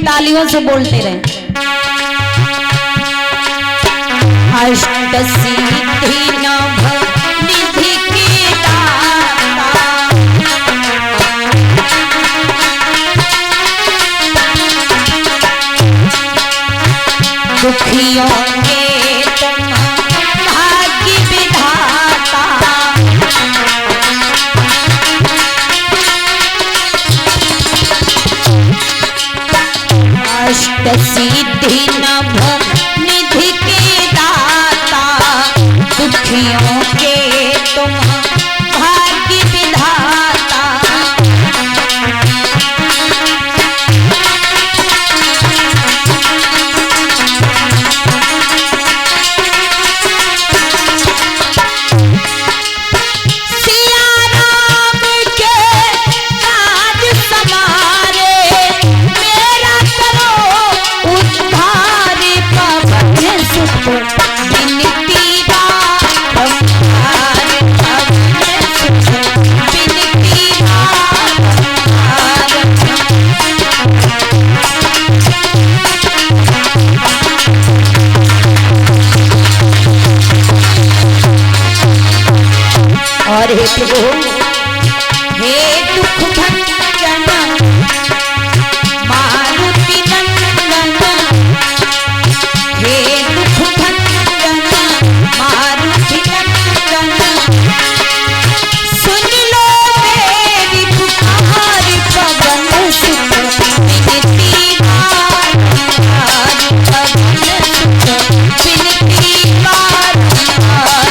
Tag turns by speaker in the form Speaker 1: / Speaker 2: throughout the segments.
Speaker 1: तालियों से बोलते रहे। अष्ट सिद्धि नभ निधि के दाता, दुखियों के तुम भाग्य विधाता, अष्ट सिद्धि नभ निधि के दाता, दुखियों के तुम भाग्य विधाता, सिया राम के काज समारे, मेरा करो उद्धार पवन सुत, विनती बारंबार पवन सुत, विनती बारंबार। और हे प्रभु, हे दुख भंजन मारुति नंदन, हे दुख भंजन मारुति नंदन, सुन लो मेरी पुकार पवन सुत, विनती बारंबार पवन सुत, विनती बारंबार।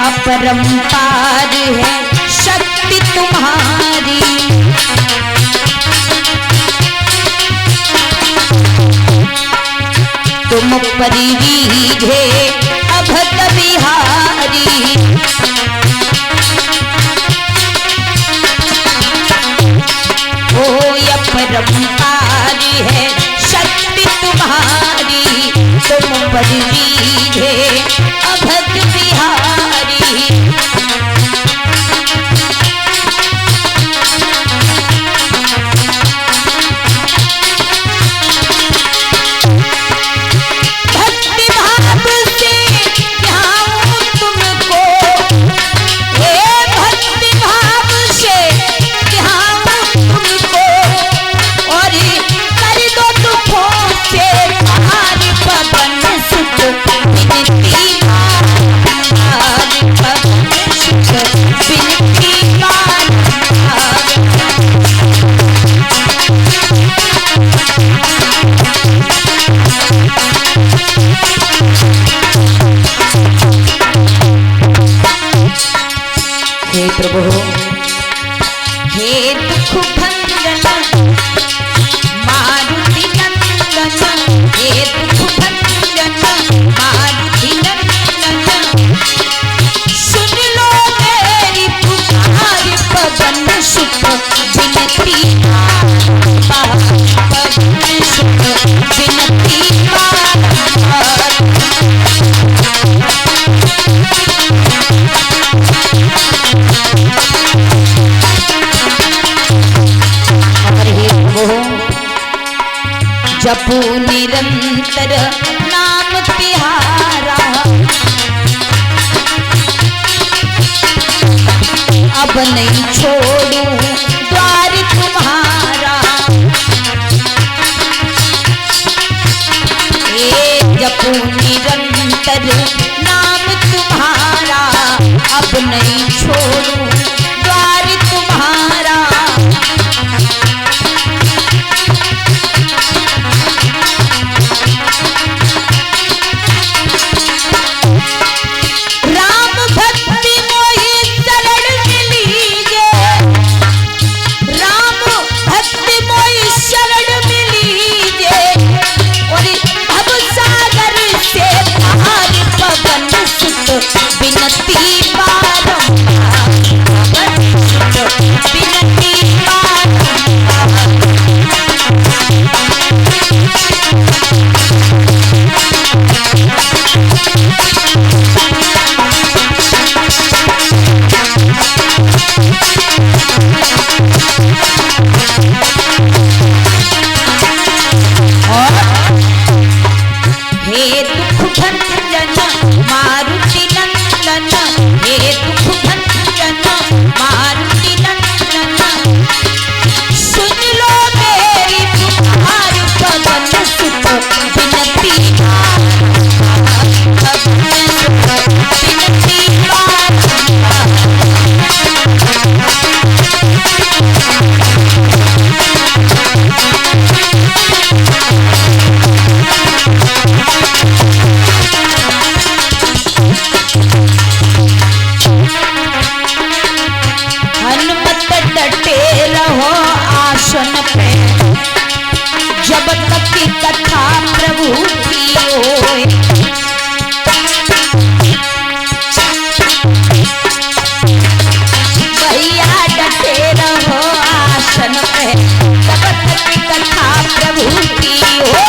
Speaker 1: अपरंपार है शक्ति तुम्हारी, तुम परिरीझे अभक्त बिहारी, ओ अपरंपार है शक्ति तुम्हारी, तुम परिरीझे अभक्त बिहारी। भक्ति भाव से ध्याऊं तुमको, हे भक्ति भाव से ध्याऊं तुमको, और कर दो दुखों से पार पवन सुत, विनती बारंबार पवन सुत, विनती बारंबार। हे प्रभु, हे दुख भंजन मारुति नंदन, हे दुख भंजन मारुति नंदन, सुन लो मेरी पुकार पवन सुत, विनती बारंबार पवन सुत, विनती बारंबार। जपू निरंतर नाम तिहारा, अब नहीं छोड़ू द्वार तुम्हारा, निरंतर नाम तुम्हारा, अब नहीं छोड़ूं द्वार तुम्हारा। राम भक्ति मोहि शरण मिलीजे, राम भक्ति मोहि शरण मिलीजे, और भव सागर से पार पवन सुत बिनती बारंबार, पवन सुत बिनती बारंबार। हे दुख भंजन मारुति नंदन, हे दुख भंजन मारुति नंदन, सुन लो मेरी पुकार पवन सुत बिनती बारंबार, पवन सुत बिनती बारंबार। हनुमत डटे रहो आसन पे, जब तक की कथा प्रभु की होए। भैया डटे रहो आसन पे, जब तक की कथा प्रभु की हो।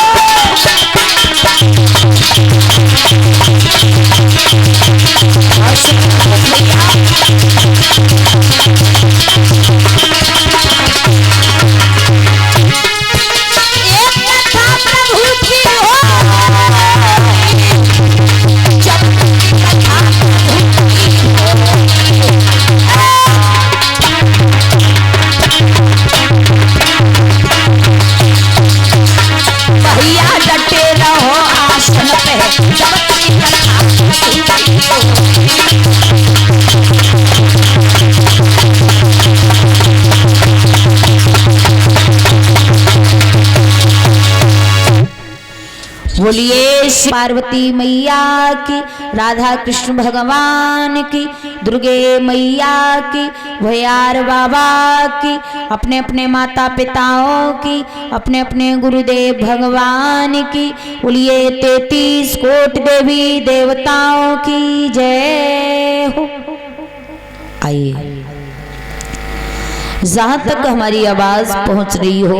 Speaker 1: बोलिए पार्वती मैया की, राधा कृष्ण भगवान की, दुर्गे मैया की, भैयार बाबा की, अपने अपने माता पिताओं की, अपने अपने गुरुदेव भगवान की। बोलिए 33 कोट देवी देवताओं की जय हो। आइए, जहां तक हमारी आवाज पहुंच रही हो,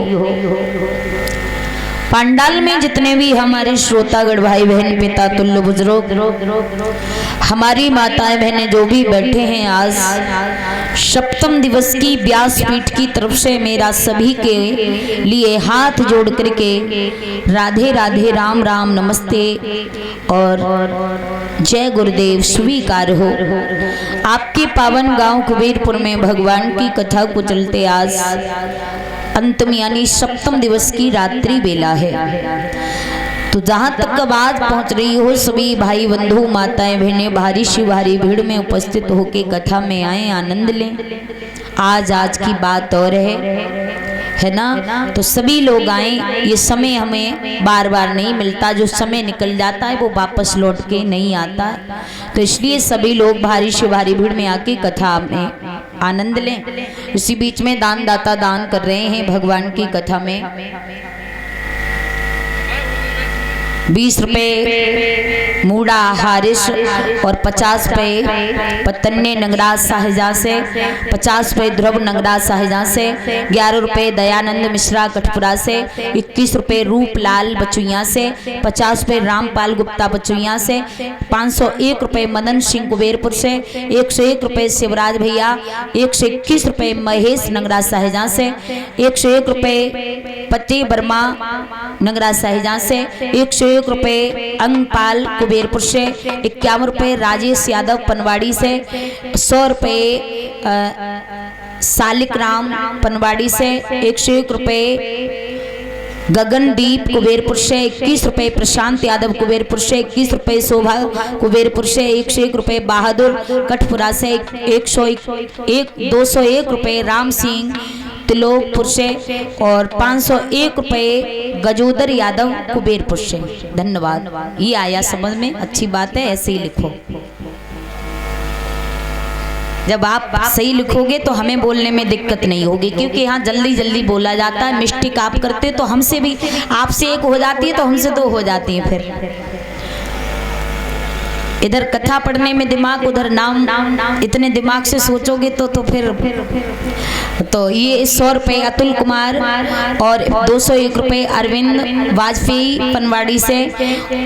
Speaker 1: पंडाल में जितने भी हमारे श्रोतागण भाई बहन पिता तुल्य बुजुर्ग, हमारी माताएं बहनें जो भी बैठे हैं, आज सप्तम दिवस की व्यासपीठ की तरफ से मेरा सभी के लिए हाथ जोड़ करके राधे राधे राम राम नमस्ते और जय गुरुदेव स्वीकार हो। आपके पावन गांव कुबेरपुर में भगवान की कथा को चलते आज अंतम यानी सप्तम दिवस की रात्रि बेला है। तो जहाँ तक आवाज पहुँच रही हो, सभी भाई बंधु माताएं बहनें भारी सी भारी भीड़ में उपस्थित होके कथा में आए, आनंद लें। आज की बात और है ना। तो सभी लोग आए। ये समय हमें बार बार नहीं मिलता, जो समय निकल जाता है वो वापस लौट के नहीं आता। तो इसलिए सभी लोग भारी से भारी भीड़ में आके कथा में आनंद लें। इसी बीच में दान दाता दान कर रहे हैं भगवान की कथा में। 20 रुपये मूड़ा हारिस और 50 रुपये पतन्ने नगराज साहिजा से, 50 रुपये ध्रुव नगराज साहिजा से, 11 रुपये दयानंद मिश्रा कठपुरा से, 21 रुपये रूपलाल बचुइया से, 50 रुपये रामपाल गुप्ता बचुइया से, 501 रुपये मदन सिंह कुबेरपुर से, 101 रुपये शिवराज भैया, 121 रुपये महेश नगराज साहिजा से, 101 रुपये पति वर्मा नगराज साहिजा से, 101 रुपये अंगपाल कुबेरपुर से, 51 रुपये राजेश यादव पनवाड़ी से, 100 रुपये सालिक राम पनवाड़ी से, 101 रुपये गगनदीप कुबेरपुर से 21 रुपए, प्रशांत यादव कुबेरपुर से 21 रुपए, शोभा कुबेरपुर से 101 रुपए, बहादुर कठपुरा से 201 रुपए, राम सिंह तिलोकपुर से और 501 रुपए गजोदर यादव कुबेरपुर से। धन्यवाद। ये आया समझ में, अच्छी बात है, ऐसे ही लिखो। जब आप सही लिखोगे तो हमें बोलने में दिक्कत नहीं होगी, क्योंकि यहाँ जल्दी जल्दी बोला जाता है। मिस्टेक आप करते तो हमसे भी, आपसे एक हो जाती है तो हमसे दो हो जाती है। फिर इधर कथा पढ़ने में दिमाग, उधर नाम इतने दिमाग से सोचोगे तो फिर तो ये 100 रुपए अतुल कुमार और 201 रुपए अरविंद वाजपेयी पनवाड़ी से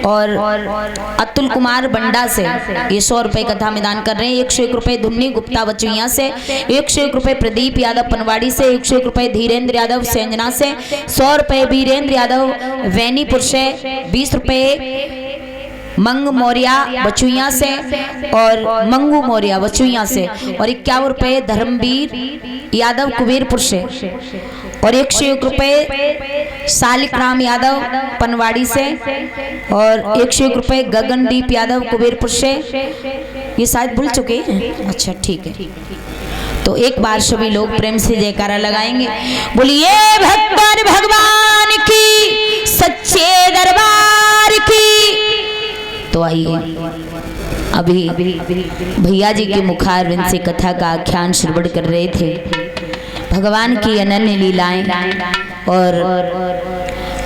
Speaker 1: और अतुल कुमार बंडा से ये 100 रुपए कथा में दान कर रहे हैं। 101 रुपए धुन्नी गुप्ता बचुइया से, 101 रुपए प्रदीप यादव पनवाड़ी से, 101 रुपए धीरेन्द्र यादव सेंजना से, 100 रुपए वीरेंद्र यादव वैनीपुर से, 20 रुपए मंग मौर्या बचुइया से और मंगू मौर्या बचुइया से और 51 रुपए धर्मवीर यादव कुबेरपुर से और 101 रुपए सालिक राम यादव पनवाड़ी से और 101 रुपए गगनदीप यादव कुबेरपुर से। ये शायद भूल चुके हैं, अच्छा ठीक है। तो एक बार सभी लोग प्रेम से जयकारा लगाएंगे। बोलिए भगवान भगवान की, सच्चे दरबार की। तो आइए अभी भैया जी के मुखारविंद से कथा का आख्यान श्रवण कर रहे थे। भगवान की अनन्य लीलाएं और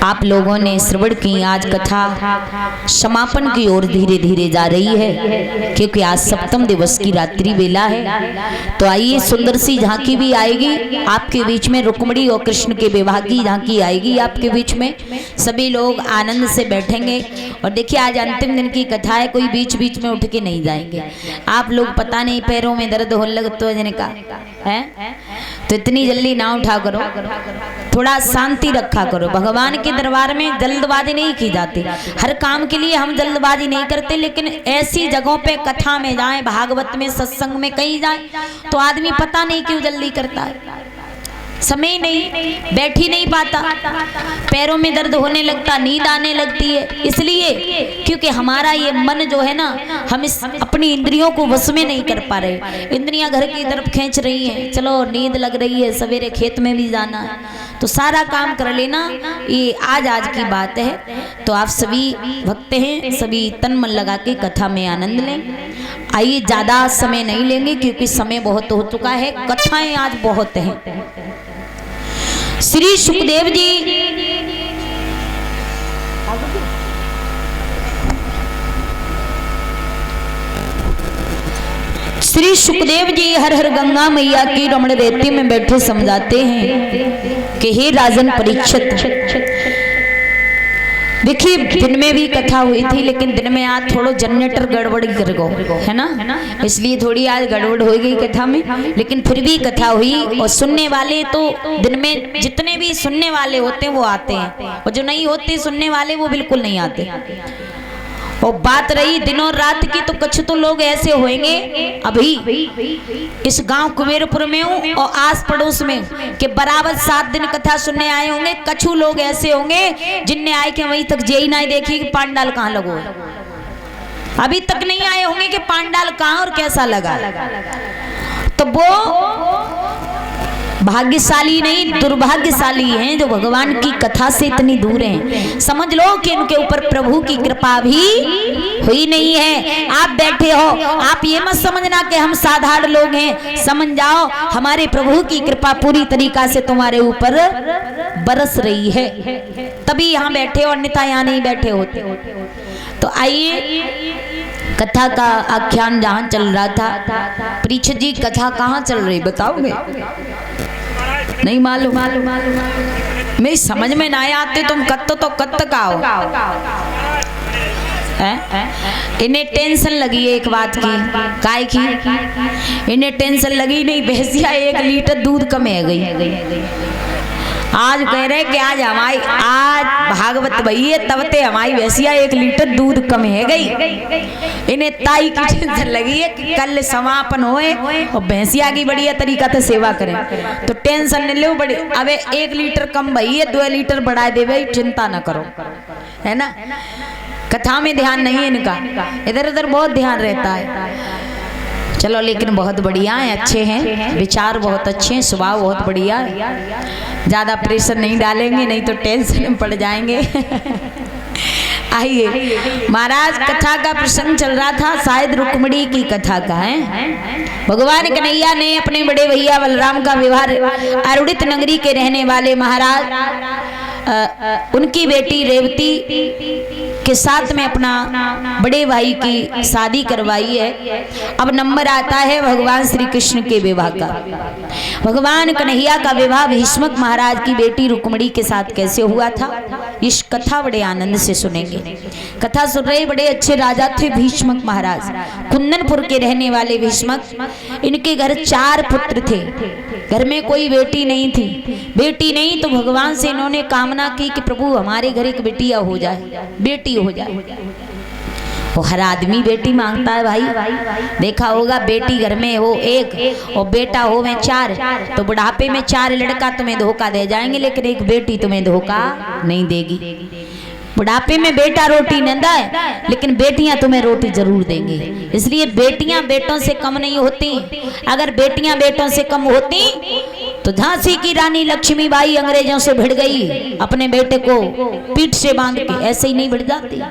Speaker 1: आप लोगों ने श्रवण की। आज कथा समापन की ओर धीरे धीरे जा रही है, क्योंकि आज सप्तम दिवस की रात्रि बेला है। तो आइए सुंदर सी झांकी भी आएगी आपके बीच में, रुक्मिणी और कृष्ण के विवाह की झांकी आएगी आपके बीच में। सभी लोग आनंद से बैठेंगे। और देखिए आज अंतिम दिन की कथा है, कोई बीच बीच में उठ के नहीं जाएंगे आप लोग। पता नहीं पैरों में दर्द होने लगता है जिनका है, तो इतनी जल्दी ना उठा करो, थोड़ा शांति रखा करो। भगवान के दरबार में जल्दबाजी नहीं की जाती। हर काम के लिए हम जल्दबाजी नहीं करते, लेकिन ऐसी जगहों पे कथा में जाएं, भागवत में, सत्संग में कहीं जाएं, तो आदमी पता नहीं क्यों जल्दी करता है। समय नहीं, बैठ ही नहीं पाता, पैरों में दर्द होने लगता, नींद आने लगती है। इसलिए क्योंकि हमारा ये मन जो है ना, हम इस अपनी इंद्रियों को वश में नहीं कर पा रहे। इंद्रियां घर की तरफ खींच रही हैं, चलो नींद लग रही है, सवेरे खेत में भी जाना है, तो सारा काम कर लेना। ये आज की बात है। तो आप सभी भक्त हैं, सभी तन मन लगा के कथा में आनंद लें। आइए ज्यादा समय नहीं लेंगे, क्योंकि समय बहुत हो चुका है, कथाएं आज बहुत हैं। श्री सुखदेव जी श्री सुखदेव जी हर हर गंगा मैया की रमण रेती में बैठे समझाते हैं कि हे राजन परीक्षित, देखिए दिन में भी कथा हुई थी, लेकिन दिन में आज थोड़ा जनरेटर गड़बड़ कर गो है ना, इसलिए थोड़ी आज गड़बड़ हो गई कथा में। लेकिन फिर भी कथा हुई, और सुनने वाले तो दिन में जितने भी सुनने वाले होते हैं वो आते हैं, और जो नहीं होते सुनने वाले वो बिल्कुल नहीं आते। और बात रही दिन और रात की, तो कुछ तो लोग ऐसे होंगे अभी इस गांव कुबेरपुर में हूँ और आस पड़ोस में कि बराबर 7 दिन कथा सुनने आए होंगे। कछु लोग ऐसे होंगे जिनने आए के वहीं तक जेई नहीं देखी कि पांडाल कहाँ लगो है, अभी तक नहीं आए होंगे कि पांडाल कहाँ और कैसा लगा। तो वो भाग्यशाली नहीं दुर्भाग्यशाली हैं जो भगवान की कथा से इतनी दूर हैं। समझ लो कि इनके ऊपर प्रभु की कृपा भी हुई नहीं है। आप बैठे हो, आप ये मत समझना कि हम साधारण लोग हैं, समझ जाओ हमारे प्रभु की कृपा पूरी तरीका से तुम्हारे ऊपर बरस रही है, तभी यहाँ बैठे हो, अन्यथा यहाँ नहीं बैठे होते। तो आइए कथा का आख्यान जहाँ चल रहा था, परीक्षित जी कथा कहाँ चल रही बताओगे? नहीं मालूम, मेरी समझ में ना आते, तुम कत्तो तो कत्त का हो। इन्हें टेंशन लगी है एक बात की, काय की? इन्हें टेंशन लगी नहीं, भैंसिया 1 लीटर दूध कम है गई। आज कह रहे कि आज भागवत भैया तब ते हमारी भैंसिया 1 लीटर दूध कम है गई। इन्हें ताई की टेंशन लगी है कि कल समापन होए और भैंसिया की बढ़िया तरीका से सेवा करें, तो टेंशन न लो बड़ी। अबे 1 लीटर कम भैया 2 लीटर बढ़ा दे भाई, चिंता न करो, है ना। कथा में ध्यान नहीं है इनका, इधर उधर बहुत ध्यान रहता है। चलो लेकिन बहुत बढ़िया है, अच्छे हैं, विचार बहुत अच्छे हैं, स्वभाव बहुत बढ़िया है। ज़्यादा प्रेशर नहीं डालेंगे, नहीं तो टेंशन में पड़ जाएंगे। आइए, महाराज कथा का प्रसंग चल रहा था, शायद रुक्मिणी की कथा का है। भगवान कन्हैया ने अपने बड़े भैया बलराम का विवाह अरुणित नगरी के रहने वाले महाराज उनकी बेटी रेवती के साथ में अपना बड़े भाई की शादी करवाई है। अब नंबर आता है भगवान श्री कृष्ण के विवाह का। भगवान कन्हैया का विवाह भीष्मक महाराज की बेटी रुक्मिणी के साथ कैसे हुआ था, इस कथा बड़े आनंद से सुनेंगे। कथा सुन रहे बड़े अच्छे राजा थे भीष्मक महाराज, कुंदनपुर के रहने वाले भीष्मक। इनके घर 4 पुत्र थे, घर में कोई बेटी नहीं थी। बेटी नहीं तो भगवान से इन्होंने कामना की कि प्रभु हमारे घर एक बेटिया हो जाए, बेटी हो जाए। वो हर आदमी बेटी मांगता है भाई, देखा होगा बेटी घर में हो 1 और बेटा हो में 4, तो बुढ़ापे में 4 लड़का तुम्हें धोखा दे जाएंगे, लेकिन एक बेटी तुम्हें धोखा नहीं देगी। बुढ़ापे में बेटा रोटी न दे, लेकिन बेटियां तुम्हें रोटी जरूर देंगी। इसलिए बेटियां बेटों से कम नहीं होती। अगर बेटियां बेटों से कम होती तो झांसी की रानी लक्ष्मीबाई अंग्रेजों से भिड़ गई, अपने बेटे को पीठ से बांध के, ऐसे ही नहीं भिड़ जाती।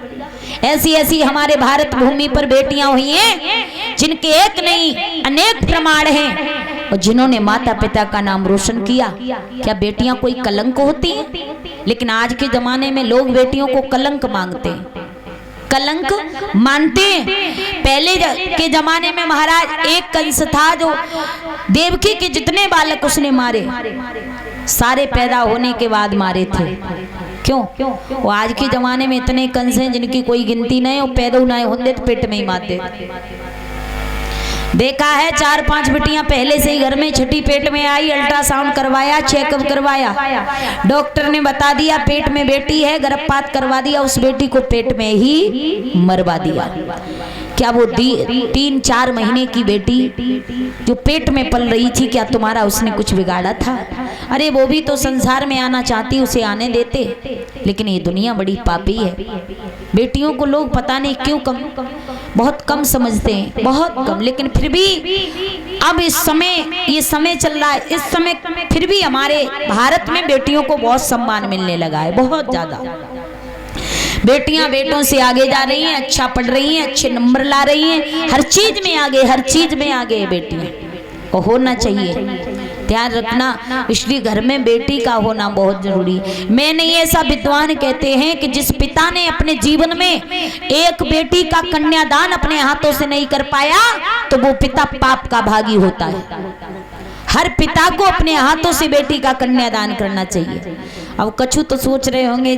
Speaker 1: ऐसी ऐसी हमारे भारत भूमि पर बेटियां हुई हैं जिनके एक नहीं अनेक प्रमाण हैं, और जिन्होंने माता पिता का नाम रोशन किया। क्या बेटियां कोई कलंक होती हैं? लेकिन आज के जमाने में लोग बेटियों को कलंक मांगते हैं, कलंक मानते हैं। पहले के जमाने में महाराज एक कंस था जो देवकी के जितने बालक उसने मारे, सारे पैदा होने के बाद मारे थे। क्यों? वो आज के जमाने में इतने कंस हैं जिनकी कोई गिनती नहीं, और पैदा ना होते तो पेट में ही मार देते। देखा है 4-5 बेटियां पहले से ही घर में, छठी पेट में आई, अल्ट्रासाउंड करवाया, चेकअप करवाया, डॉक्टर ने बता दिया पेट में बेटी है, गर्भपात करवा दिया, उस बेटी को पेट में ही मरवा दिया। क्या वो 3-4 महीने की बेटी जो पेट में पल रही थी, क्या तुम्हारा उसने कुछ बिगाड़ा था? अरे वो भी तो संसार में आना चाहती, उसे आने देते। लेकिन ये दुनिया बड़ी पापी है। बेटियों को लोग पता नहीं क्यों बहुत कम समझते हैं, बहुत कम। लेकिन फिर भी अब इस समय ये समय चल रहा है, इस समय फिर भी हमारे भारत में बेटियों को बहुत सम्मान मिलने लगा है, बहुत ज्यादा। बेटियां बेटों से आगे जा रही हैं, अच्छा पढ़ रही हैं, अच्छे नंबर ला रही हैं, हर चीज में आगे, हर चीज में आगे बेटियां, और होना चाहिए, ध्यान रखना। इसलिए घर में बेटी का होना बहुत जरूरी। मैं नहीं, ऐसा विद्वान कहते हैं कि जिस पिता ने अपने जीवन में एक बेटी का कन्यादान अपने हाथों से नहीं कर पाया, तो वो पिता पाप का भागी होता है। हर पिता को अपने हाथों से बेटी का कन्यादान करना चाहिए। अब कछु तो सोच रहे होंगे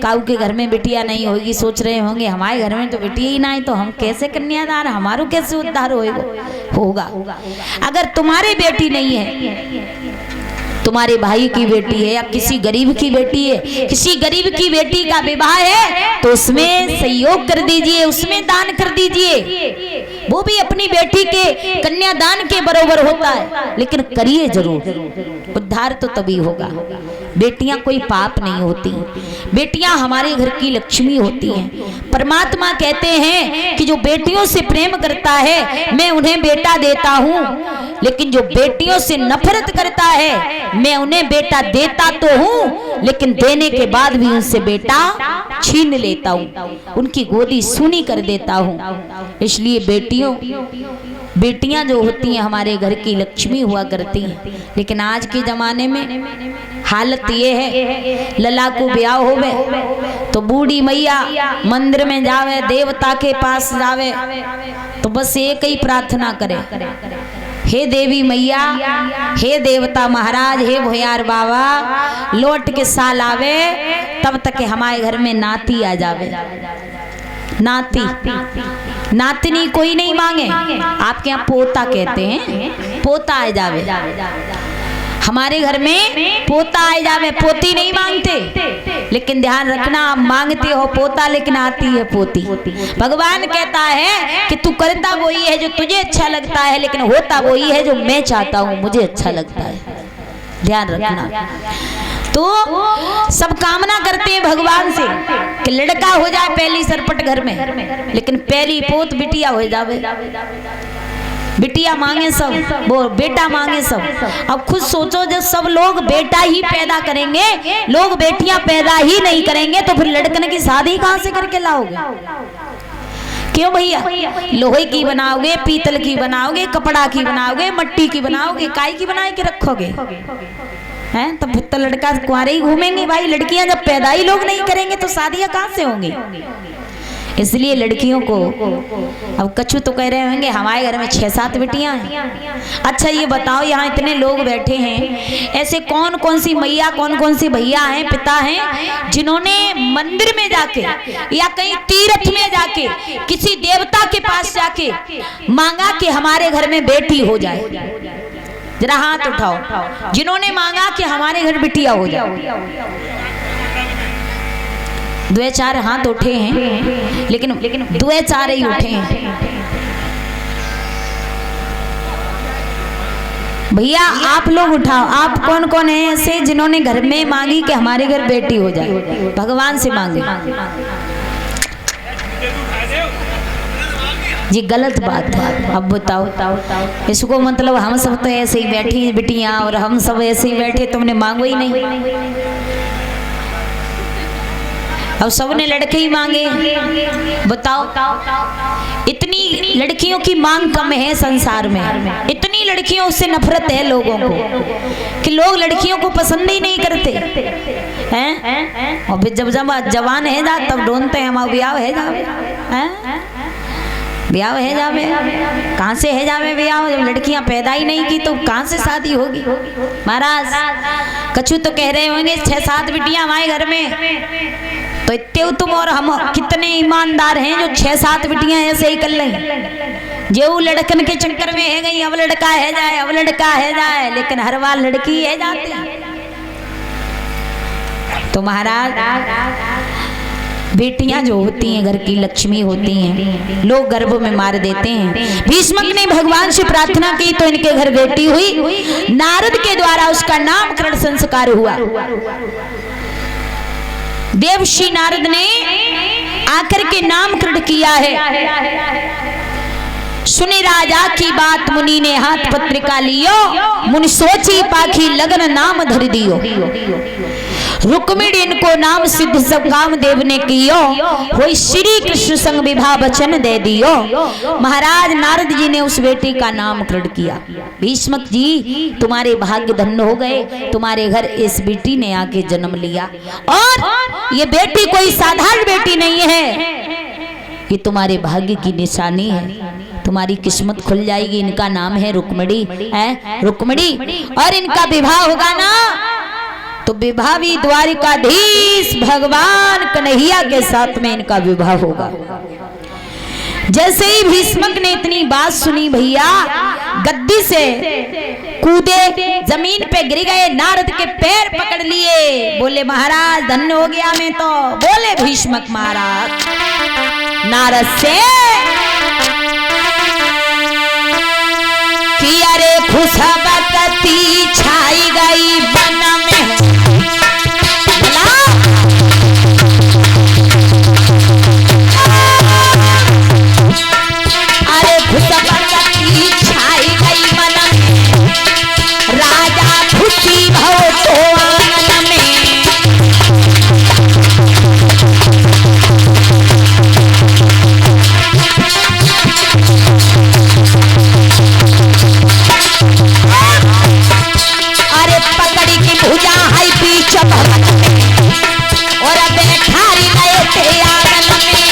Speaker 1: काऊ के घर में बिटिया नहीं होगी, सोच रहे होंगे हमारे घर में तो बिटिया ही नहीं, तो हम कैसे कन्यादान, हमारो कैसे उद्धार होगा। अगर तुम्हारी बेटी नहीं है, तुम्हारे भाई की बेटी है या किसी गरीब की बेटी है, किसी गरीब की बेटी का विवाह है, तो उसमें सहयोग कर दीजिए, उसमें दान कर दीजिए। वो भी अपनी बेटी के कन्यादान के बराबर होता है, लेकिन करिए जरूर, उद्धार तो तभी होगा। बेटियां कोई पाप नहीं होती, बेटियां हमारे घर की लक्ष्मी होती हैं। परमात्मा कहते हैं कि जो बेटियों से प्रेम करता है मैं उन्हें बेटा देता हूँ, लेकिन जो बेटियों से नफरत करता है मैं उन्हें बेटा देता तो हूँ, लेकिन देने के बाद भी उनसे बेटा छीन लेता हूँ, उनकी गोदी सूनी कर देता हूँ। इसलिए बेटियां जो होती हैं हमारे घर की लक्ष्मी हुआ करती हैं। लेकिन आज के जमाने में हालत ये है, लला को ब्याह होवे तो बूढ़ी मैया मंदिर में जावे, देवता के पास जावे, तो बस एक ही प्रार्थना करे, हे देवी मैया, हे देवता महाराज, हे भोयार बाबा, लौट के साल आवे तब तक हमारे घर में नाती आ जावे। नातनी कोई नहीं मांगे, आपके यहाँ पोता कहते हैं, पोता आ जावे। हमारे घर में पोता आ जावे, पोती नहीं मांगते, लेकिन ध्यान रखना आप मांगते हो पोता लेकिन आती है पोती। भगवान कहता है कि तू करता वही है जो तुझे अच्छा लगता है, लेकिन होता वही है जो मैं चाहता हूँ, मुझे अच्छा लगता है। ध्यान रखना। तो सब कामना करते हैं भगवान से कि लड़का हो जाए पहली सरपट घर में, लेकिन पहली पोत बिटिया हो जावे। बिटिया मांगे सब, वो बेटा मांगे सब। अब खुद सोचो जब सब लोग बेटा ही पैदा करेंगे, लोग बेटियां पैदा ही नहीं करेंगे, तो फिर लड़कन की शादी कहां से करके लाओगे? क्यों भैया? लोहे की बनाओगे, पीतल की बनाओगे, कपड़ा की बनाओगे, मट्टी की बनाओगे, काय की बना के रखोगे? हैं तो फिर तो लड़का कुंवारे ही घूमेंगे भाई। लड़कियां जब पैदा ही लोग नहीं करेंगे तो शादियां कहां से होंगी? इसलिए लड़कियों को, अब कछु तो कह रहे होंगे हमारे घर में 6-7 बेटियां हैं। अच्छा ये बताओ, यहाँ इतने लोग बैठे हैं, ऐसे कौन कौन सी मैया, कौन कौन सी भैया हैं, पिता हैं, जिन्होंने मंदिर में जाके या कहीं तीर्थ में जाके किसी देवता के पास जाके मांगा कि हमारे घर में बेटी हो जाए? जरा हाथ उठाओ जिन्होंने मांगा कि हमारे घर बिटिया हो जाए। 2-4 हाथ उठे हैं, लेकिन 2-4 ही उठे हैं। भैया आप लोग उठाओ, आप कौन कौन हैं ऐसे जिन्होंने घर में मांगी कि हमारे घर बेटी हो जाए? भगवान से मांगे जी, गलत बात है। अब बताओ इसको, मतलब हम सब तो ऐसे ही बैठी बिटियां और हम सब ऐसे ही बैठे, तुमने मांगो ही नहीं। अब सबने लड़के ही मांगे। बताओ, इतनी लड़कियों की मांग कम है संसार में, इतनी लड़कियों से नफरत है लोगों को कि लोग लड़कियों को पसंद ही नहीं करते हैं। और फिर जब जवान है जा तब ढूंढते हैं हम ब्याह है जावे, ब्याह है जावे। कहाँ से है जावे ब्याह? जब लड़कियां पैदा ही नहीं की तो कहाँ से शादी होगी? महाराज कछु तो कह रहे होंगे 6-7 बिटियां हमारे घर में, तो इतने तुम और हम कितने ईमानदार हैं जो 6-7 बिटियां ऐसे ही कर लें। जो लड़कन के चक्कर में है गई, अब लड़का है जाए, अब लड़का है जाए, लेकिन हर बार लड़की है जाती। तो महाराज बेटियां जो होती हैं घर की लक्ष्मी होती हैं, लोग गर्भ में मार देते हैं। भीष्मक ने भगवान से प्रार्थना की तो इनके घर बेटी हुई। नारद के द्वारा उसका नामकरण संस्कार हुआ। देवश्री नारद ने आकर के नामकरण किया है। सुने राजा की बात मुनि ने हाथ पत्रिका लियो, मुनि सोची पाखी लगन नाम धर दियो। रुक्मिणी इनको नाम सिद्ध सब काम देव ने कियो, होई श्री कृष्ण संग विवाह वचन दे दियो। महाराज नारद जी ने उस बेटी का नामकरण किया। भीष्मक जी तुम्हारे भाग्य धन्य हो गए, तुम्हारे घर इस बेटी ने आके जन्म लिया। और ये बेटी कोई साधारण बेटी नहीं है, ये तुम्हारे भाग्य की निशानी है, तुम्हारी किस्मत खुल जाएगी। इनका नाम है रुक्मिणी, है रुक्मिणी, और इनका विवाह होगा ना तो विवाह भी द्वारिकाधीश भगवान कन्हैया के साथ में इनका विवाह होगा। जैसे ही भीष्मक ने इतनी बात सुनी भैया गद्दी से कूदे, जमीन पे गिर गए, नारद के पैर पकड़ लिए, बोले महाराज धन्य हो गया मैं तो। बोले भीष्मक महाराज नारद से कि अरे खुशबकती छाई गई वन में, अरे खुशबकती छाई गई मन में, राजा खुशी भव तो आंगन में। अरे पकड़ी की भुजा है बीच भवन में, और अब ठारी गए थे आंगन में।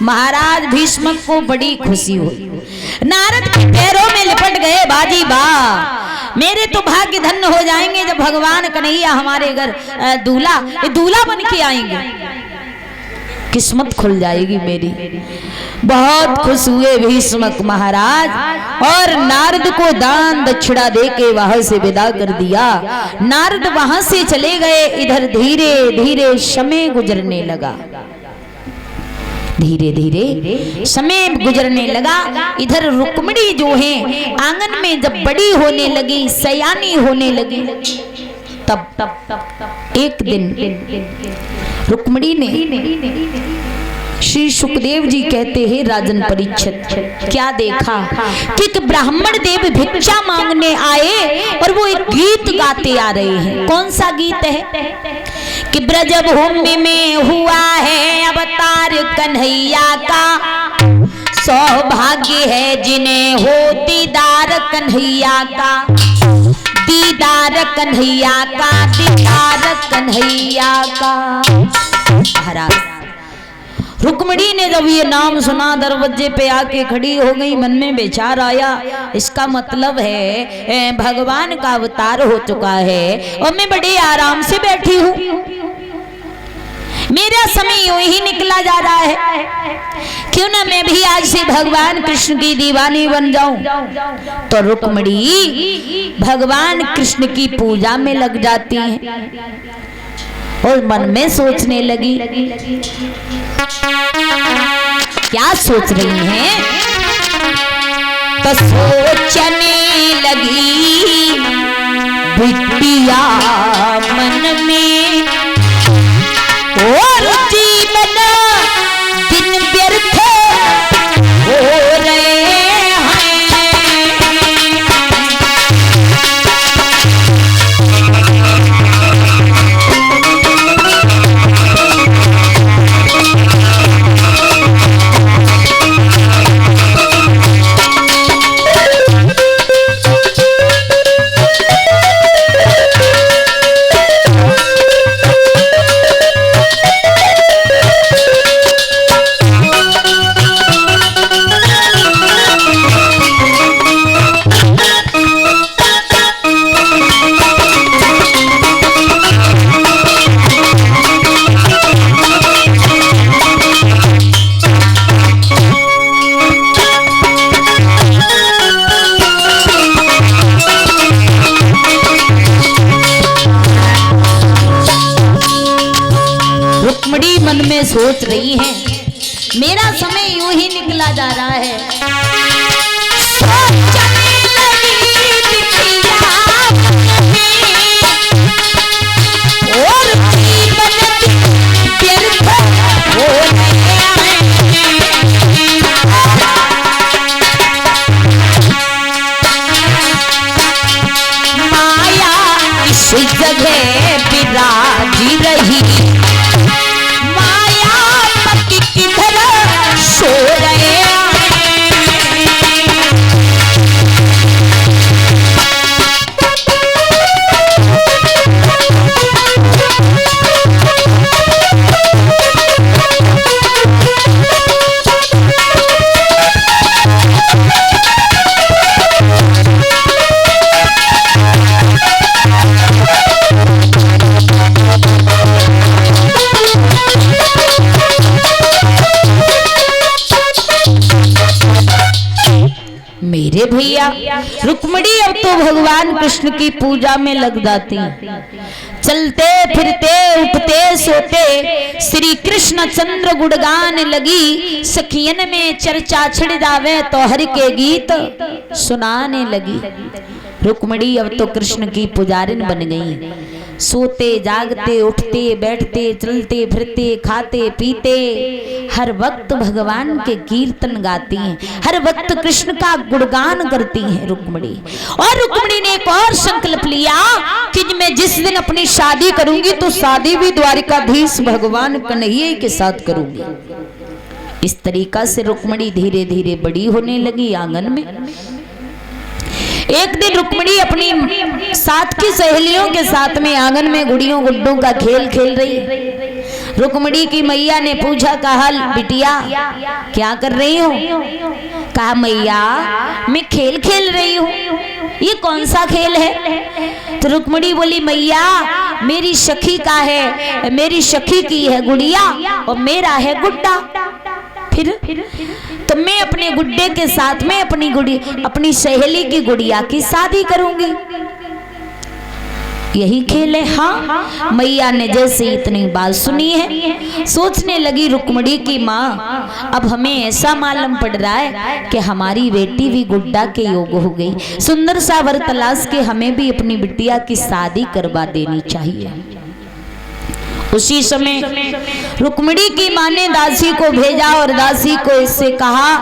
Speaker 1: महाराज भीष्मक को बड़ी खुशी हुई। नारद के पैरों में लिपट गए, बाजी बा मेरे तो भाग्य धन्य हो जाएंगे जब भगवान कन्हैया हमारे घर दूल्हा बन के आएंगे। किस्मत खुल जाएगी मेरी। बहुत खुश हुए भीष्मक महाराज और नारद को दान दक्षिणा दे के वहां से विदा कर दिया। नारद वहां से चले गए। इधर धीरे धीरे समय गुजरने लगा, धीरे धीरे समय गुजरने लगा। इधर रुक्मिणी जो है आंगन में जब बड़ी होने लगी, सयानी होने लगी, तब एक दिन रुक्मिणी ने श्री सुखदेव जी कहते हैं, राजन परीक्षित क्या देखा कि ब्राह्मण देव भिक्षा मांगने आए और वो एक गीत गाते आ रहे हैं। कौन सा गीत है कि ब्रजभूमि में हुआ है अवतार कन्हैया का, सौभाग्य है जिन्हें हो दीदार कन्हैया का, दीदार कन्हैया का, दीदार कन्हैया का। महाराज रुक्मिणी ने जब ये नाम सुना दरवाजे पे आके खड़ी हो गई, मन में विचार आया इसका मतलब है भगवान का अवतार हो चुका है और मैं बड़े आराम से बैठी हूँ, मेरा समय यूं ही निकला जा रहा है, क्यों ना मैं भी आज से भगवान कृष्ण की दीवानी बन जाऊं। तो रुक्मिणी भगवान कृष्ण की पूजा में लग जाती हैं और मन में सोचने लगी। क्या सोच रही हैं? तो सोचने लगी बिटिया मन में, और जीवन दिन व्यर्थ हो रहे हैं। मन में सोच रही है मेरा समय यूं ही निकला जा रहा है। और जीवन व्यर्थ हो माया इस जगह विराजी रही, सो रहे मेरे भैया। रुक्मिणी अब तो भगवान कृष्ण की पूजा में लग जाती, चलते फिरते उठते सोते श्री कृष्ण चंद्र गुणगान लगी, सखियन में चर्चा छिड़ जावे तो हरि के गीत सुनाने लगी। रुक्मिणी अब तो कृष्ण की पुजारिन बन गई, सोते जागते उठते बैठते चलते फिरते खाते पीते हर वक्त भगवान के कीर्तन गाती हैं, हर वक्त कृष्ण का गुणगान करती हैं रुक्मिणी। और रुक्मिणी ने एक और संकल्प लिया कि मैं जिस दिन अपनी शादी करूंगी तो शादी भी द्वारिकाधीश भगवान कन्हैया के साथ करूंगी। इस तरीका से रुक्मिणी धीरे धीरे बड़ी होने लगी आंगन में। एक दिन रुक्मिणी अपनी साथ की सहेलियों के साथ में आंगन में गुड़ियों गुड्डों का खेल खेल रही। रुक्मिणी की मैया ने पूछा, कहा बिटिया क्या कर रही हो? कहा मैया मैं खेल खेल रही हूँ। ये कौन सा खेल है? तो रुक्मिणी बोली, मैया मेरी सखी का है, मेरी सखी की है गुड़िया और मेरा है गुड्डा। फिर तो मैं अपने गुड्डे के साथ में अपनी सहेली की गुड़िया की शादी करूंगी, यही खेल है। हाँ, मैया ने जैसे इतनी बात सुनी है, सोचने लगी रुक्मिणी की माँ, अब हमें ऐसा मालूम पड़ रहा है कि हमारी बेटी भी गुड्डा के योग हो गई, सुंदर सा वर तलाश के हमें भी अपनी बिटिया की शादी करवा देनी चाहिए। उसी समय रुक्मिणी की माँ ने दासी को भेजा और दासी को इससे कहा,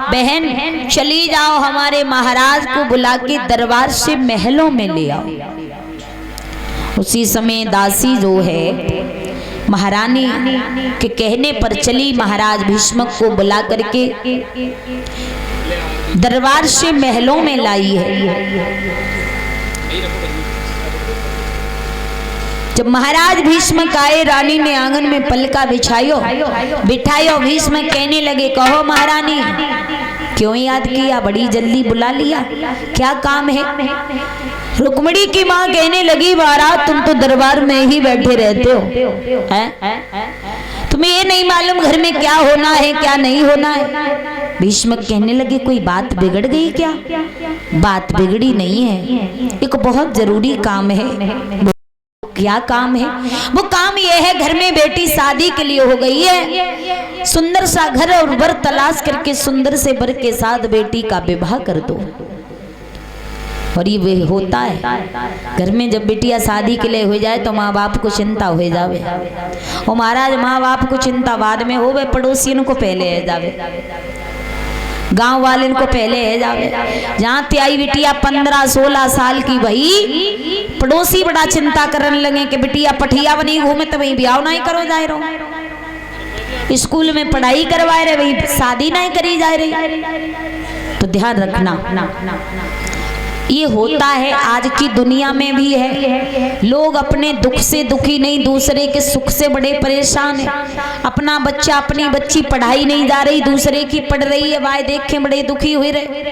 Speaker 1: बहन चली जाओ हमारे महाराज को बुला के दरबार से महलों में ले आओ। उसी समय दासी जो है महारानी के कहने पर चली, महाराज भीष्मक को बुला करके दरबार से महलों में लाई है। जब महाराज भीष्मक आए, रानी ने आंगन में पलका बिठायो। भीष्मक कहने लगे, कहो महारानी क्यों याद किया, बड़ी जल्दी बुला लिया, क्या काम है? रुक्मिणी की माँ कहने लगी, महाराज तुम तो दरबार में ही बैठे रहते हो, तुम्हें ये नहीं मालूम घर में क्या होना है क्या नहीं होना है। भीष्मक कहने लगे, कोई बात बिगड़ गई क्या? बात बिगड़ी नहीं है, एक बहुत जरूरी काम है। क्या काम है? वो काम ये है, घर में बेटी शादी के लिए हो गई है, सुंदर सा घर और वर तलाश करके सुंदर से वर के साथ बेटी का विवाह कर दो। और ये होता है घर में, जब बेटिया शादी के लिए हो जाए तो माँ बाप को चिंता हो जावे। और महाराज माँ बाप को चिंता बाद में हो, वे पड़ोसियों को पहले है जावे, गांव वाले को पहले है जावे। जहाँ त्याई बिटिया 15-16 साल की भई, पड़ोसी बड़ा चिंता करने लगे कि बिटिया पठिया बनी घूमे तो वही ब्याह नहीं करो जाए रहो, स्कूल में पढ़ाई करवाए रहे वही शादी नहीं करी जाए रही। तो ध्यान रखना, ये होता है आज की दुनिया में भी है। लोग अपने दुख से दुखी नहीं, दूसरे के सुख से बड़े परेशान है। अपना बच्चा अपनी बच्ची पढ़ाई नहीं जा रही, दूसरे की पढ़ रही है, वाय देख के बड़े दुखी हुए रहे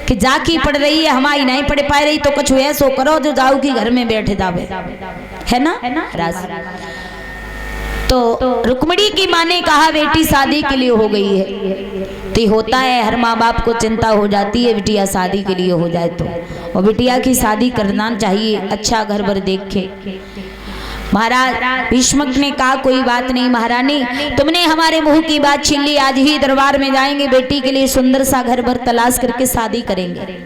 Speaker 1: कि जाकी पढ़ रही है हमारी नहीं पढ़ पाए रही, तो कुछ ऐसो करो जो जाओ की घर में बैठे जावे, है ना राज। तो रुक्मिणी की माँ ने कहा, बेटी शादी के लिए हो गई है। तो होता है हर माँ बाप को चिंता हो जाती है बिटिया शादी के लिए हो जाए तो, और बिटिया की शादी करना चाहिए, अच्छा घर भर देखे। महाराज भीष्मक ने कहा, कोई बात नहीं महारानी, तुमने हमारे मुंह की बात छीन ली, आज ही दरबार में जाएंगे, बेटी के लिए सुंदर सा घर भर तलाश करके शादी करेंगे।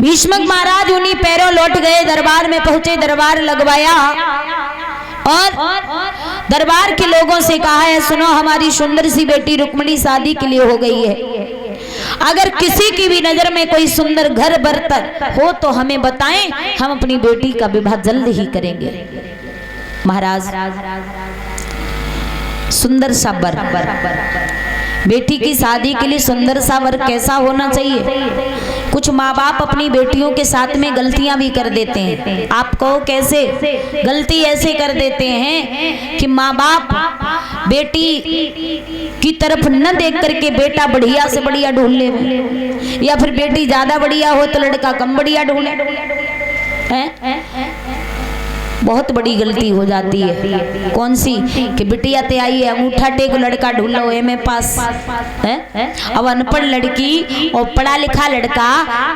Speaker 1: भीष्मक महाराज उन्हीं पैरों लौट गए, दरबार में पहुंचे, दरबार लगवाया और दरबार के लोगों से कहा है, सुनो हमारी सुंदर सी बेटी रुक्मिणी शादी के लिए हो गई है, अगर किसी की भी नजर में कोई सुंदर घर बर्तन हो तो हमें बताएं, हम अपनी बेटी का विवाह जल्द ही करेंगे। महाराज सुंदर सा वर, बेटी की शादी के लिए सुंदर सा वर कैसा होना चाहिए? कुछ माँ बाप अपनी बेटियों के साथ में गलतियां भी कर देते हैं। आप कहो कैसे? गलती ऐसे कर देते हैं कि माँ बाप बेटी की तरफ न देख करके बेटा बढ़िया से बढ़िया ढूंढ ले, या फिर बेटी ज्यादा बढ़िया हो तो लड़का कम बढ़िया ढूंढे। बहुत बड़ी गलती हो जाती है। कौन सी? कि बिटिया ते आई है, अंगूठा टेक लड़का ढूंढो एमए पास है, अब अनपढ़ लड़की और पढ़ा लिखा लड़का,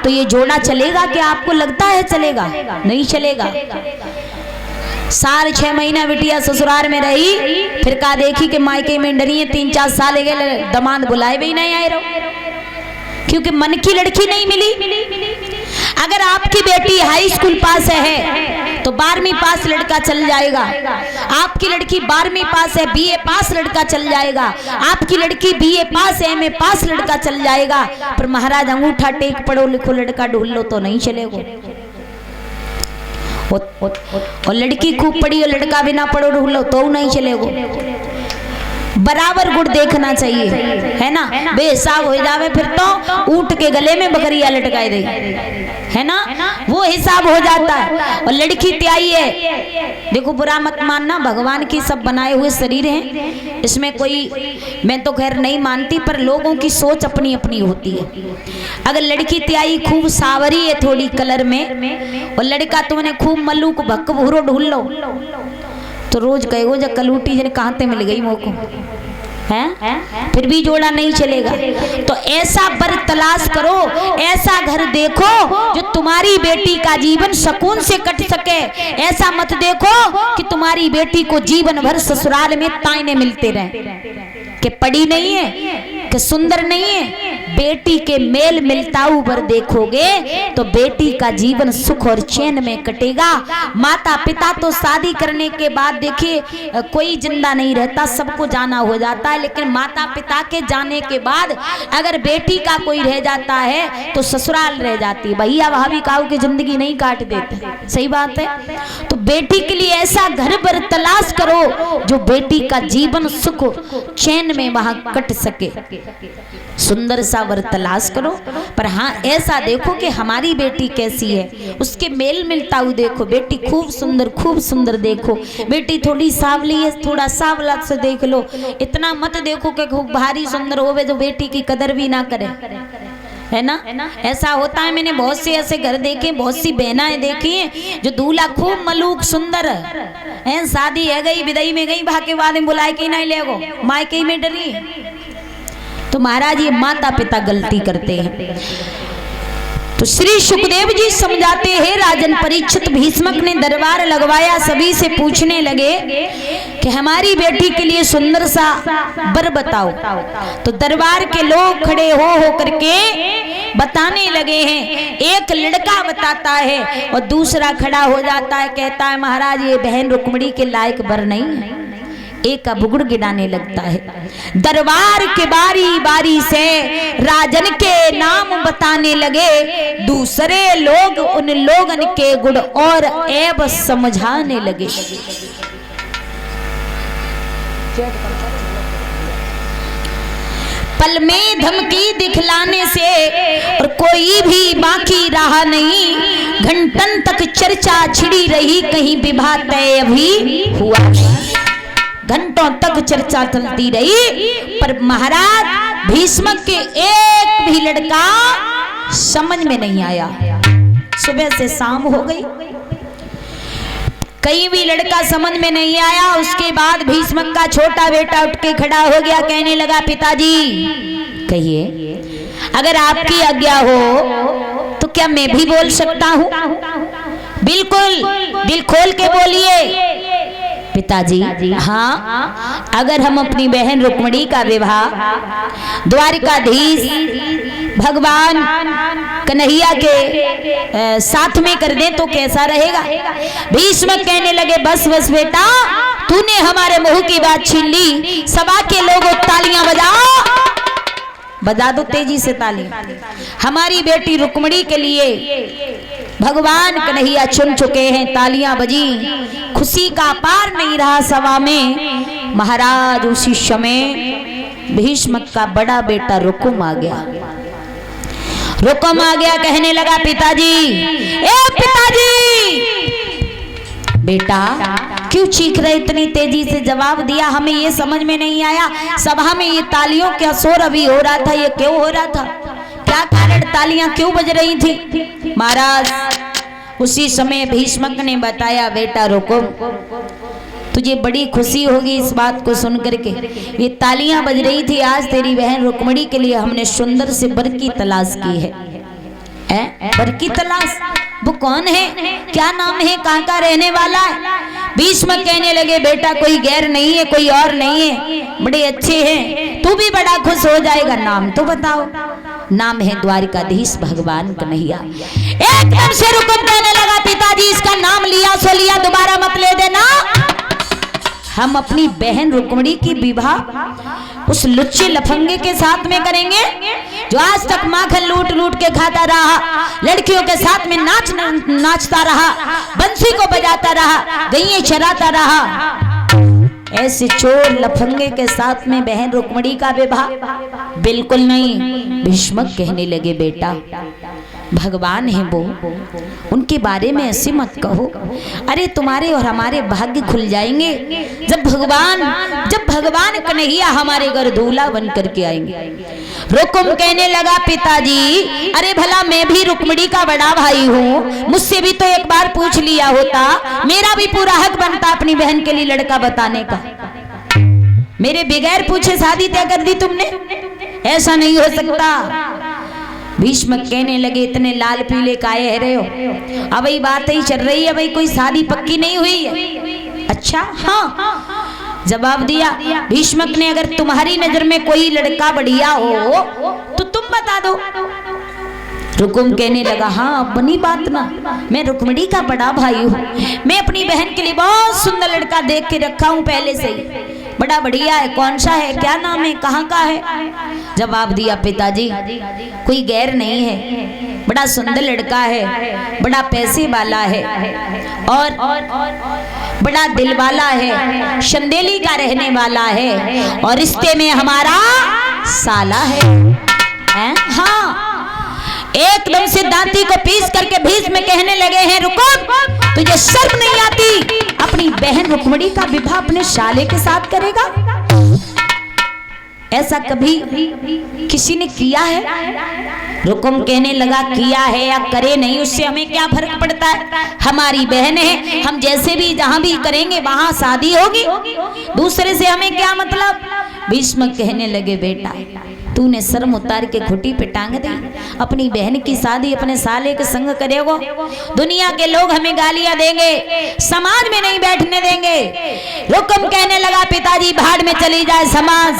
Speaker 1: तो ये जोड़ा चलेगा क्या? आपको लगता है चलेगा? नहीं चलेगा। 4-6 महीना बिटिया ससुराल में रही, फिर कहा देखी कि मायके में डरी 3-4 साल गए, दमाद बुलाए भी नहीं आए रहो, क्योंकि मन की लड़की नहीं मिली। अगर आपकी बेटी हाई स्कूल पास है तो 12वीं पास लड़का चल जाएगा, आपकी लड़की 12वीं पास है, बीए पास लड़का चल जाएगा, आपकी लड़की बीए पास है, एमए पास लड़का चल जाएगा। पर महाराज अंगूठा टेक पढ़ो लिखो लड़का ढूंढ लो तो नहीं चलेगा। और लड़की खूब पढ़ी और लड़का बिना पढ़ो ढूंढ लो तो नहीं चलेगा। बराबर गुड़ देखना चाहिए, है ना। बेहिसाब हो जावे फिर तो ऊंट के गले में बकरिया लटकाई दे, है ना, वो हिसाब हो जाता है। और लड़की त्याई है, देखो बुरा मत मानना, भगवान की सब बनाए हुए शरीर हैं, इसमें कोई, मैं तो खैर नहीं मानती, पर लोगों की सोच अपनी अपनी होती है। अगर लड़की त्याई खूब सावरी है थोड़ी कलर में, और लड़का तुमने खूब मल्लू को भक्क भूरो ढूल लो, तो रोज कहेगो जब कलूटी जन कहाँ ते मिल गई मोको, हैं, फिर भी जोड़ा नहीं चलेगा। तो ऐसा बर तलाश करो, ऐसा घर देखो जो तुम्हारी बेटी का जीवन सुकून से कट सके। ऐसा मत देखो कि तुम्हारी बेटी को जीवन भर ससुराल में ताने मिलते रहे कि पढ़ी नहीं है, कि सुंदर नहीं है। बेटी के मेल मिलताऊ पर देखोगे तो बेटी का जीवन सुख और चैन में कटेगा। माता पिता तो शादी करने के बाद देखिए कोई जिंदा नहीं रहता, सबको जाना हो जाता है, लेकिन माता पिता के जाने के बाद अगर बेटी का कोई रह जाता है तो ससुराल रह जाती है। भैया भाभी काऊ की जिंदगी नहीं काट देते, सही बात है। तो बेटी के लिए ऐसा घर पर तलाश करो जो बेटी का जीवन सुख चैन में वहां कट सके, सुंदर सा वर तलाश करो। पर हाँ ऐसा देखो कि हमारी बेटी कैसी है, उसके मेल मिलताऊ देखो। बेटी खूब सुंदर देखो, बेटी थोड़ी सावली है, थोड़ा सावला से देख लो। इतना मत देखो कि खूब भारी सुंदर होवे जो बेटी की कदर भी ना करे, है ना। ऐसा होता है, मैंने बहुत से ऐसे घर देखे, बहुत सी बहनाएं देखी हैं जो दूल्हा खूब मलूक सुंदर है, शादी है गई, विदाई में गई, भाग के बाद में बुलाए के नहीं ले गो, मायके में डरी। तो महाराज ये माता पिता गलती करते हैं। तो श्री सुखदेव जी समझाते हैं, राजन परीक्षित भीष्मक ने दरबार लगवाया, सभी से पूछने लगे कि हमारी बेटी के लिए सुंदर सा वर बताओ। तो दरबार के लोग खड़े हो करके बताने लगे हैं। एक लड़का बताता है और दूसरा खड़ा हो जाता है, कहता है महाराज ये बहन रुक्मिणी के लायक वर नहीं है। एक का बुगुड़ गिराने लगता है। दरबार के बारी बारी से राजन के नाम बताने लगे, दूसरे लोग उन लोगन के गुण और ऐब समझाने लगे। पल में धमकी दिखलाने से और कोई भी बाकी रहा नहीं। घंटन तक चर्चा छिड़ी रही, कहीं विवाह तय अभी हुआ। घंटों तक चर्चा चलती रही, पर महाराज भीष्मक के एक भी लड़का समझ में नहीं आया। सुबह से शाम हो गई, कहीं भी लड़का समझ में नहीं आया। उसके बाद भीष्मक का छोटा बेटा उठ के खड़ा हो गया, कहने लगा पिताजी कहिए, अगर आपकी आज्ञा हो तो क्या मैं भी बोल सकता हूँ? बिल्कुल, दिल खोल के बोलिए पिताजी। हाँ, अगर हम अपनी बहन रुक्मिणी का विवाह द्वारिकाधीश भगवान कन्हैया के साथ में कर दे तो कैसा रहेगा? भीष्म कहने लगे बस बस बेटा, तूने हमारे मुंह की बात छीन ली। सभा के लोगों तालियां बजाओ, बजा दो तेजी से ताली। हमारी बेटी रुक्मिणी के लिए भगवान कन्हैया चुन चुके हैं। तालियां बजी, खुशी का पार नहीं रहा सभा में। महाराज उसी समय भीष्मक का बड़ा बेटा रुकुम आ गया। रुकुम आ गया, कहने लगा पिताजी, ए पिताजी, बेटा क्यों चीख रहे इतनी तेजी से? जवाब दिया, हमें ये समझ में नहीं आया। सभा में ये तालियों का शोर अभी हो रहा था, ये क्यों हो रहा था? क्या कारण तालियां क्यों बज रही थी? महाराज उसी समय भीष्मक ने बताया, बेटा रुकुम, तुझे बड़ी खुशी होगी इस बात को सुन करके। ये तालियां बज रही थी, आज तेरी बहन रुक्मिणी के लिए हमने सुंदर से वर की तलाश की है। वर की तलाश? वो कौन है, क्या नाम है, कहाँ का रहने वाला है? भीष्म कहने लगे, बेटा कोई गैर नहीं है, कोई और नहीं है, बड़े अच्छे हैं, तू भी बड़ा खुश हो जाएगा। नाम तो बताओ। नाम है द्वारिकाधीश भगवान कन्हैया। एकदम से रुकुम कहने लगा, पिताजी इसका नाम लिया सो लिया, दोबारा मत ले देना। हम अपनी बहन रुक्मिणी की विवाह उस लुच्चे लफंगे के साथ में करेंगे जो आज तक माखन लूट लूट के खाता रहा, लड़कियों के साथ में नाचता रहा, बंसी को बजाता रहा, गईये चराता रहा। ऐसे चोर लफंगे के साथ में बहन रुक्मिणी का विवाह? बिल्कुल नहीं। भीष्मक कहने लगे बेटा भगवान है वो, उनके बारे में ऐसे मत कहो। अरे तुम्हारे और हमारे भाग्य खुल जाएंगे जब भगवान कन्हैया हमारे घर दूल्हा बन करके आएंगे। रुकुम कहने लगा पिताजी अरे भला मैं भी रुक्मिणी का बड़ा भाई हूँ, मुझसे भी तो एक बार पूछ लिया होता, मेरा भी पूरा हक बनता अपनी बहन के लिए लड़का बताने का। मेरे बगैर पूछे शादी तय कर दी तुमने, ऐसा नहीं हो सकता। भीष्म कहने लगे इतने लाल पीले काहे है रहे हो, अब वही बात ही चल रही है, भाई कोई शादी पक्की नहीं हुई है। अच्छा हाँ, जवाब दिया भीष्मक ने अगर तुम्हारी नजर में कोई लड़का बढ़िया हो तो तुम बता दो। रुकुम कहने लगा हाँ बनी बात ना, मैं रुक्मिणी का बड़ा भाई हूँ, मैं अपनी बहन के लिए बहुत सुंदर लड़का देख के रखा हूँ पहले से ही, बड़ा बढ़िया है। कौन सा है, क्या नाम है, कहाँ का है? जवाब दिया पिताजी कोई गैर नहीं है, बड़ा सुंदर लड़का है, बड़ा पैसे वाला है और बड़ा दिल वाला है, चंदेली का रहने वाला है और रिश्ते में हमारा साला है? हाँ। एकदम से दांती को पीस करके भीष्म कहने लगे हैं रुकुम तुझे शर्म नहीं आती, अपनी बहन रुक्मिणी का विवाह अपने साले के साथ करेगा? ऐसा कभी किसी ने किया है? रुकुम कहने लगा किया है या करे नहीं उससे हमें क्या फर्क पड़ता है, हमारी बहन है, हम जैसे भी जहां भी करेंगे वहां शादी होगी, दूसरे से हमें क्या मतलब। भीष्म कहने लगे बेटा तूने शर्म उतार के घुटी पे टांग दी, अपनी बहन की शादी अपने साले के संग करेगो, दुनिया के लोग हमें गालियां देंगे, समाज में नहीं बैठने देंगे। रुकुम कहने लगा पिताजी भाड़ में चली जाए समाज,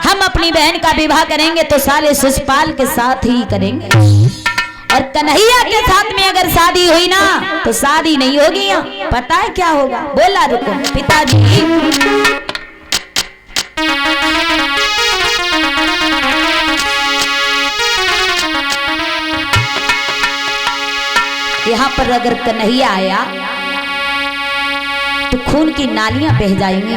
Speaker 1: हम अपनी बहन का विवाह करेंगे तो साले शिशुपाल के साथ ही करेंगे, और कन्हैया के साथ में अगर शादी हुई ना तो शादी नहीं होगी। यहाँ पता है क्या होगा? बोला रुकुम पिताजी यहाँ पर अगर कन्हैया आया तो खून की नालियां बह जाएंगी,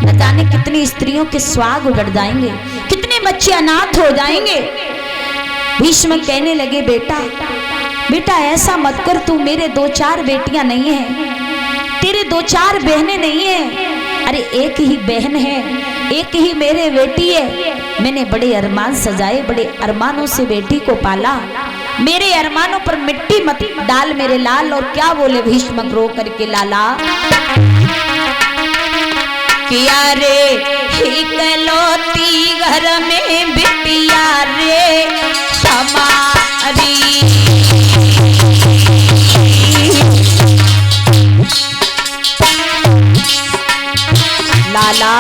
Speaker 1: न जाने कितनी स्त्रियों के स्वाग उजड़ जाएंगे, कितने बच्चे अनाथ हो जाएंगे। भीष्म कहने लगे बेटा बेटा ऐसा मत कर, तू मेरे 2-4 बेटियां नहीं है, तेरे 2-4 बहनें नहीं है, अरे एक ही बहन है, एक ही मेरे बेटी है, मैंने बड़े अरमान सजाए, बड़े अरमानों से बेटी को पाला, मेरे अरमानों पर मिट्टी मत डाल मेरे लाल। और क्या बोले भीष्मक रो करके लाला किया रे इकलौती घर में बिटिया रे हमारी, लाला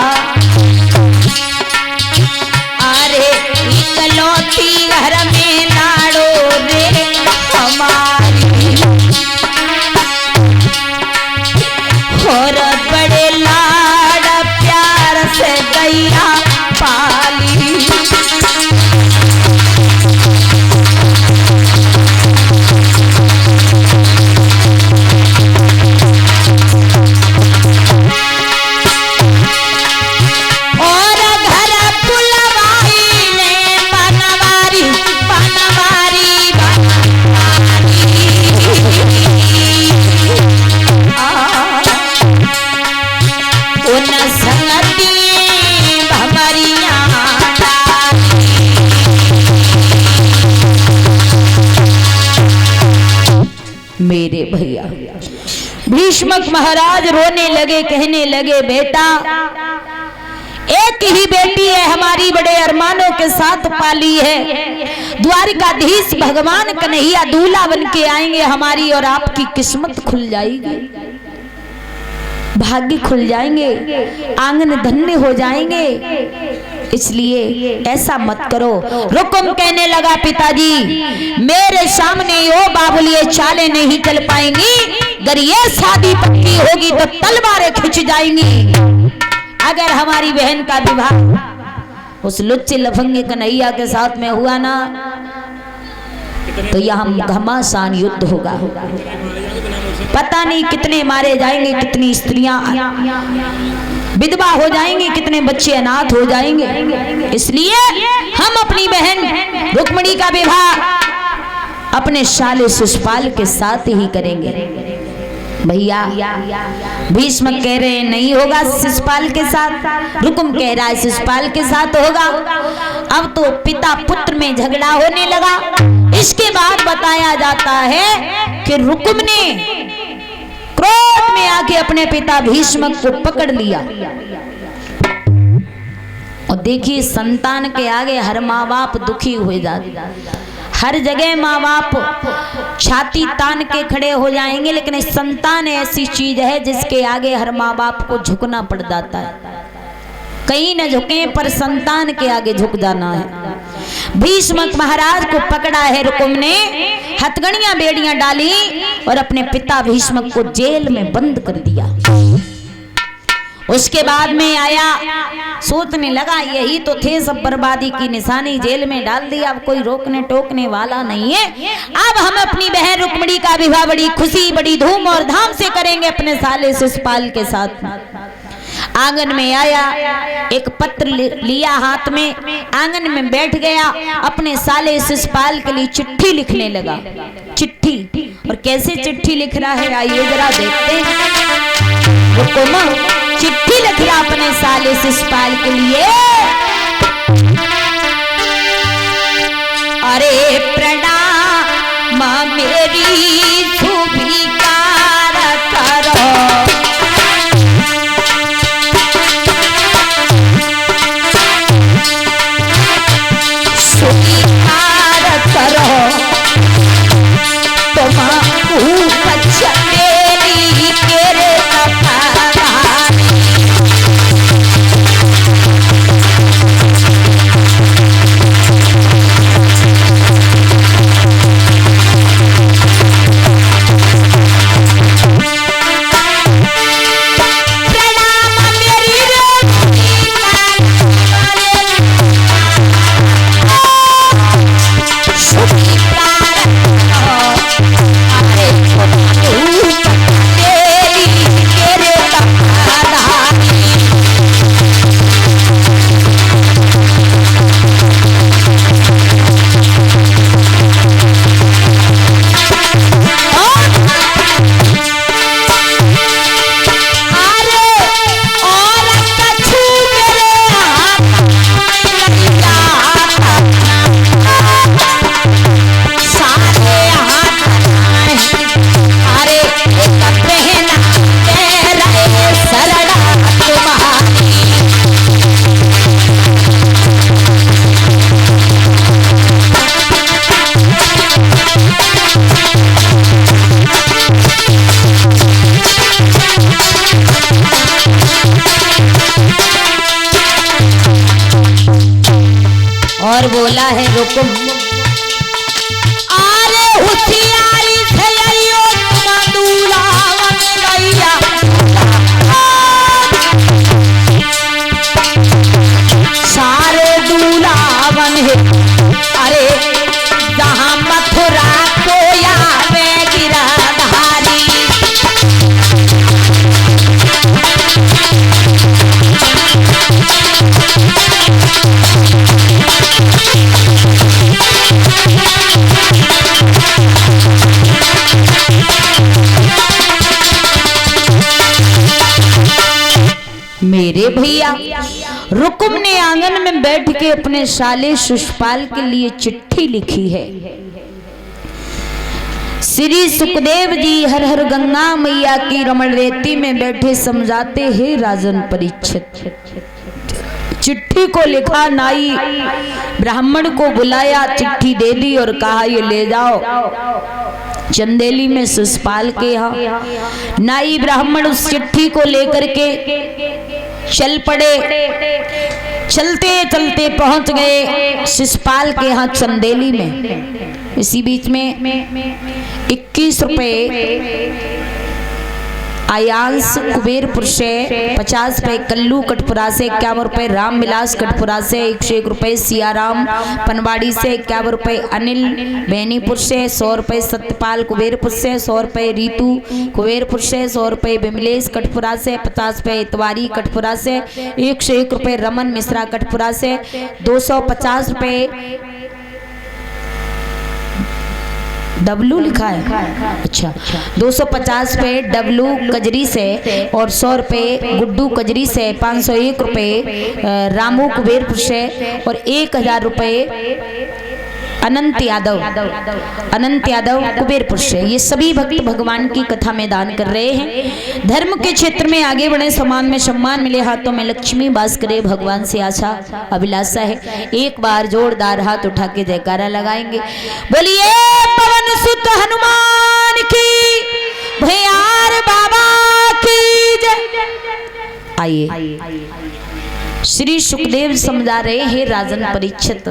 Speaker 1: अरे इकलौती घर में लाड़ो रे हमारी, और बड़े लाड़ प्यार से गैया पाली, मेरे भैया। भीष्मक महाराज रोने लगे, कहने लगे बेटा एक ही बेटी है हमारी, बड़े अरमानों के साथ पाली है, द्वारिकाधीश भगवान कन्हैया दूल्हा बन के आएंगे हमारी, और आपकी किस्मत खुल जाएगी, भाग्य खुल जाएंगे, आंगन धन्य हो जाएंगे, इसलिए ऐसा मत करो। रुकुम कहने लगा पिताजी मेरे सामने यो बाबुल ये चालें नहीं चल पाएंगी, अगर ये शादी पक्की होगी तो तलवारें खिंच जाएंगी। अगर हमारी बहन का विवाह उस लुच्चे लफंगे कन्हैया के साथ में हुआ ना तो यहाँ घमासान युद्ध होगा, पता नहीं कितने मारे जाएंगे, कितनी स्त्रियां विधवा हो जाएंगी, कितने बच्चे अनाथ हो जाएंगे। इसलिए हम अपनी बहन रुक्मिणी का विवाह अपने साले शिशुपाल के साथ ही करेंगे। भैया भीष्म कह रहे हैं नहीं होगा शिशुपाल के साथ, रुकुम कह रहा है शिशुपाल के साथ होगा। अब तो पिता पुत्र में झगड़ा होने लगा। इसके बाद बताया जाता है कि रुकुम ने क्रोध में आके अपने पिता भीष्म को पकड़ लिया। और देखिए संतान के आगे हर माँ बाप दुखी हो जाते, हर जगह माँ बाप छाती तान के खड़े हो जाएंगे, लेकिन संतान ऐसी चीज है जिसके आगे हर माँ बाप को झुकना पड़ जाता है। कहीं न झुके पर संतान के आगे झुक जाना है। भीष्म महाराज को पकड़ा है रुकुम ने, हथकड़ियां बेड़ियां डाली और अपने पिता भीष्म को जेल में बंद कर दिया। उसके बाद में आया, सोचने लगा यही तो थे सब बर्बादी की निशानी, जेल में डाल दिया, अब कोई रोकने टोकने वाला नहीं है। अब हम अपनी बहन रुक्मिणी का विवाह बड़ी खुशी बड़ी धूम और धाम से करेंगे अपने साले शिशुपाल के साथ। आंगन में आया, एक पत्र लिया हाथ में, आंगन में बैठ गया, अपने साले शिशुपाल के लिए चिट्ठी लिखने लगा। चिट्ठी, और कैसे चिट्ठी लिख रहा है आइए जरा देखते हैं। रुकुम चिट्ठी लिख रहा अपने साले शिशुपाल के लिए। अरे प्रणाम मेरी स्वीकार करो, स्वीकार करो तुम चमेली तेरे और बोला है रुकुम, आरे होशियारी से आइयो तुम दूल्हावन गैया, सारे दूल्हावन है। अरे जहाँ मथुरा को आवे गिरधारी, मेरे भैया रुकुम ने आंगन में बैठ के अपने साले शिशुपाल के लिए चिट्ठी लिखी है। श्री सुखदेव जी हर हर गंगा मैया की रमण रेती में बैठे समझाते हैं राजन परीक्षित। चिट्ठी को लिखा, नाई ब्राह्मण को बुलाया, चिट्ठी दे दी और कहा ये ले जाओ चंदेली में शिशुपाल के यहाँ। नाई ब्राह्मण उस चिट्ठी को लेकर के चल पड़े। चलते चलते पहुंच गए शिशुपाल के यहाँ चंदेली में। इसी बीच में 21 रुपए आयांश कुबेरपुर से 50 रुपए, कल्लू कटपुरा से 51 रुपए, राम विलास कटपुरा से 101 रुपए, सियाराम पनवाड़ी से 51 रुपए, अनिल बेनीपुर से 100 रुपए, सत्यपाल कुबेरपुर से 100 रुपए, रीतू कुबेरपुर से 100 रुपए, बिमलेश कटपुरा से 50 रुपए, इतवारी कटपुरा से 101 रुपए, रमन मिश्रा कटपुरा से 250 रुपए, डब्लू लिखा है, अच्छा 250 रुपए डब्लू कजरी से और 100 रुपए गुड्डू कजरी से, 501 रुपए रामू कुबेरपुर से और 1000 रुपए अनंत यादव कुबेरपुर से। ये सभी भक्त भगवान की कथा में दान कर रहे हैं। धर्म के क्षेत्र में आगे बढ़े, समाज में सम्मान मिले, हाथों में लक्ष्मी वास करे, भगवान से आशा अभिलाषा है। एक बार जोरदार हाथ उठा के जयकारा लगाएंगे। बोलिए पवन सुत हनुमान की, भैयार बाबा की जय। आइए, श्री सुखदेव समझा रहे हैं राजन परीक्षित।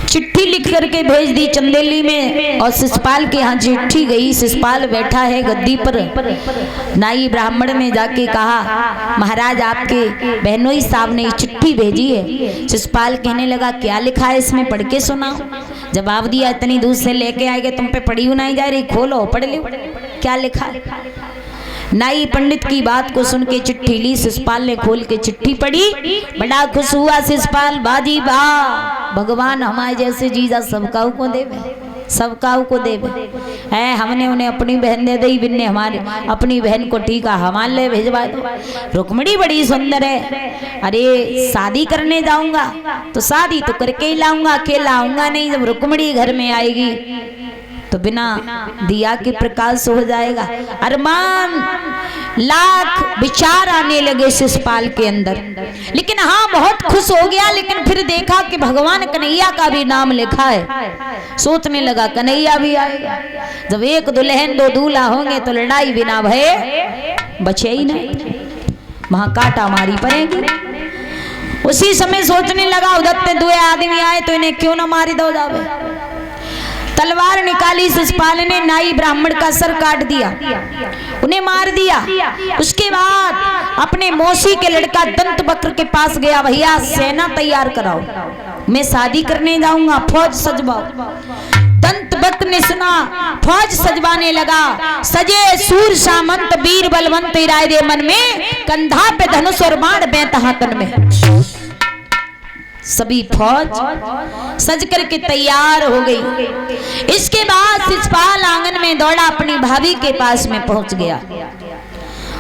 Speaker 1: चिट्ठी लिख करके भेज दी चंदेली में और शिषपाल के यहाँ चिट्ठी गई। शिषपाल बैठा है गद्दी पर। नाई ब्राह्मण ने जाके कहा, महाराज आपके बहनोई साहब ने चिट्ठी भेजी है। शिषपाल कहने लगा, क्या लिखा है इसमें, पढ़ के सुनाओ। जवाब दिया, इतनी दूर से लेके आएंगे, तुम पे पढ़ी नहीं जा रही, खोलो पढ़ लो क्या लिखा। नाई पंडित की बात को सुन के चिट्ठी ली। शिषपाल ने खोल के चिट्ठी पढ़ी, बड़ा खुश हुआ शिषपाल। बाजी बा, भगवान हमारे जैसे जीजा सबका को देवे, सबका को देवे है। हमने उन्हें अपनी बहन दे दी, बिन्ने हमारे अपनी बहन को ठीका हमारे लिए भेजवा दो। रुक्मिणी बड़ी सुंदर है। अरे शादी करने जाऊंगा तो शादी तो करके ही लाऊंगा, अकेला आऊंगा नहीं। जब रुक्मिणी घर में आएगी तो बिना दिया के प्रकाश हो जाएगा। अरमान लाख विचार आने लगे शिषपाल के अंदर, लेकिन हाँ बहुत खुश हो गया। लेकिन फिर देखा कि भगवान कन्हैया का भी नाम लिखा है। सोचने लगा कन्हैया भी आएगा। जब एक दुल्हन दो दूल्हा होंगे तो लड़ाई बिना भये बचे ही नहीं, वहां काटा मारी पड़ेगी। उसी समय सोचने लगा, उधर दो आदमी आए तो इन्हें क्यों ना मारी दो जावे। तलवार निकाली शिषपाल ने, नाई ब्राह्मण का सर काट दिया, उन्हें मार दिया। उसके बाद अपने मौसी के लड़का दंत बक्र के पास गया, भैया सेना तैयार कराओ, मैं शादी करने जाऊंगा, फौज सजवाओ। दंत बक्र ने सुना, फौज सजवाने लगा। सजे सूर सामंत वीर बलवंत राय दे मन में, कंधा पे धनुष और बाण बेंत हाथन में। सभी फौज सज करके तैयार हो गई। इसके बाद शिषपाल आंगन में दौड़ा, अपनी भाभी के पास में पहुंच गया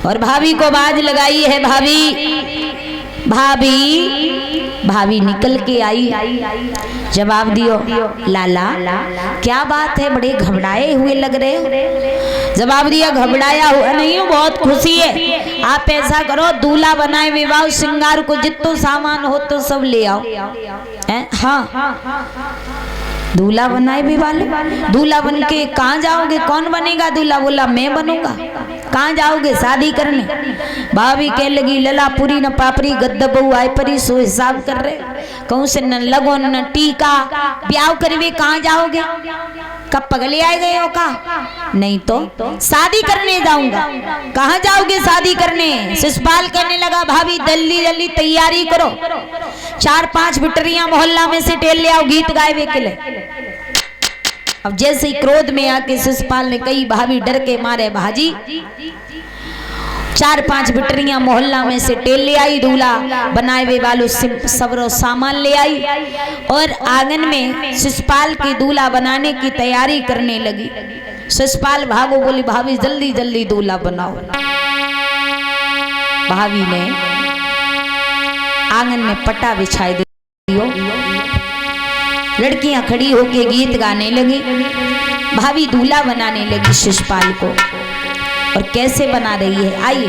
Speaker 1: और भाभी को बाज लगाई है, भाभी भाभी। भाभी निकल के आई, जवाब दियो, लाला क्या बात है, बड़े घबराए हुए लग रहे हो। जवाब दिया, घबराया हुआ नहीं हूँ, बहुत खुशी है। आप ऐसा करो, दूल्हा बनाए, विवाह श्रृंगार को जितना सामान हो तो सब ले आओ। हाँ, दूल्हा बनाए भी वाले। दूल्हा बन के कहाँ जाओगे, कौन बनेगा दूल्हा? बोला मैं बनूंगा। कहाँ जाओगे? शादी करने। भाभी कह लगी, लला पूरी न पापरी गद्द बहू आए परी, सो हिसाब कर रहे, कहूँ से न लगो न टीका, ब्याह करीबे कहाँ जाओगे? कब पगले आए गए हो का? नहीं तो शादी करने जाऊंगा। कहाँ जाओगे शादी करने? शिषपाल कहने लगा, भाभी जल्दी जल्दी तैयारी करो, 4-5 बिटरियां मोहल्ला में से टेल ले आओ, गीत गाए के लिए। अब जैसे ही क्रोध में आके शिषपाल ने कही, भाभी डर के मारे भाजी 4-5 बिटरियां मोहल्ला में से टेल ले आई, दूल्हा बनाए हुए वालों सबरो सामान ले आई और आंगन में शिषपाल की दूल्हा बनाने की तैयारी करने लगी। शिषपाल भागो, बोली भाभी जल्दी जल्दी दूल्हा बनाओ। भाभी ने आंगन में पटा बिछाई दियो, लड़कियां खड़ी होके गीत गाने लगी। भाभी दूल्हा बनाने लगी शिषपाल को, और कैसे बना रही है आइए।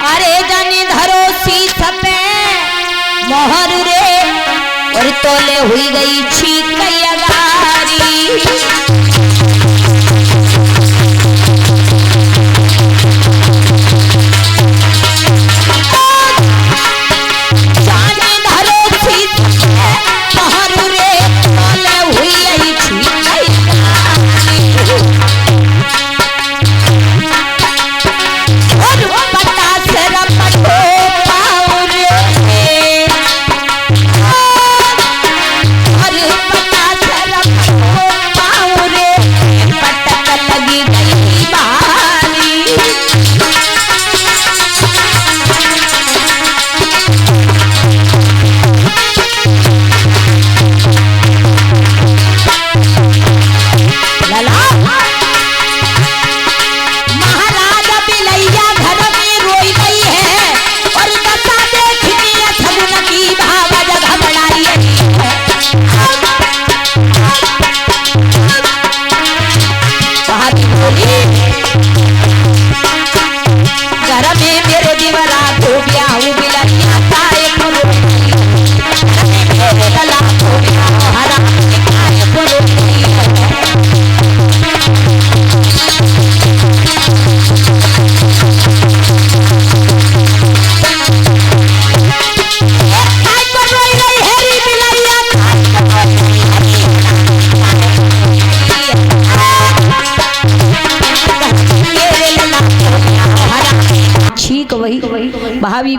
Speaker 1: अरे जाने धरो शीश पे मोहर रे, और तोले हुई गई छीक गारी। जाने धरो शीश पे मोहर रे, तोले हुई गई छीक गारी।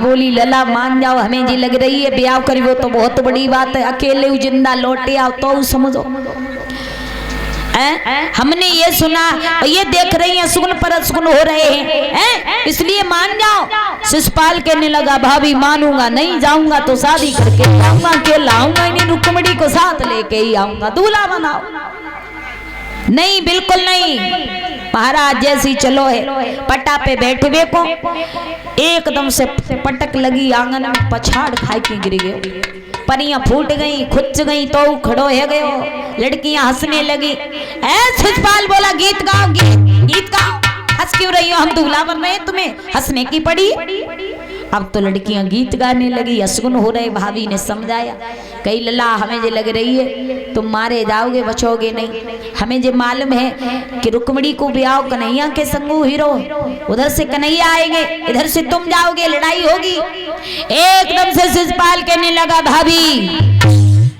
Speaker 1: बोली लला मान जाओ, हमें जी लग रही है ब्याह करी वो तो बहुत बड़ी बात है, अकेले जिंदा लौटे आओ तो समझो। हमने ये सुना, ये देख रही हैं सुगुन पर सुगुन हो रहे हैं, इसलिए मान जाओ। शिषपाल कहने लगा भाभी मानूंगा नहीं, जाऊंगा तो शादी करके आऊंगा, अकेला आऊंगा नहीं, रुक्मणी को साथ लेके ही आऊंगा, दूल्हा बनाओ। नहीं बिल्कुल नहीं, महाराज जैसी चलो है। पटा पे बैठे को एकदम से पटक लगी, आंगन में पछाड़ खाई के गिर गए, परियां फूट गई, खुच गई तो खड़ो है गयो, लड़कियां हंसने लगी। शिषपाल बोला गीत गाओ, गीत गाओ, हंस क्यों रही हो, हम दूल्हा बन रहे हैं, तुम्हें हंसने की पड़ी। अब तो लड़कियां गीत गाने लगी, असगुन हो रहे। भाभी ने समझाया, कही लला हमें जो लग रही है तुम मारे जाओगे बचोगे नहीं, हमें जो मालूम है कि रुक्मणी को ब्याह कन्हैया के संगू हीरो, उधर से कन्हैया आएंगे, इधर से तुम जाओगे, लड़ाई होगी। एकदम से शिषपाल कहने लगा भाभी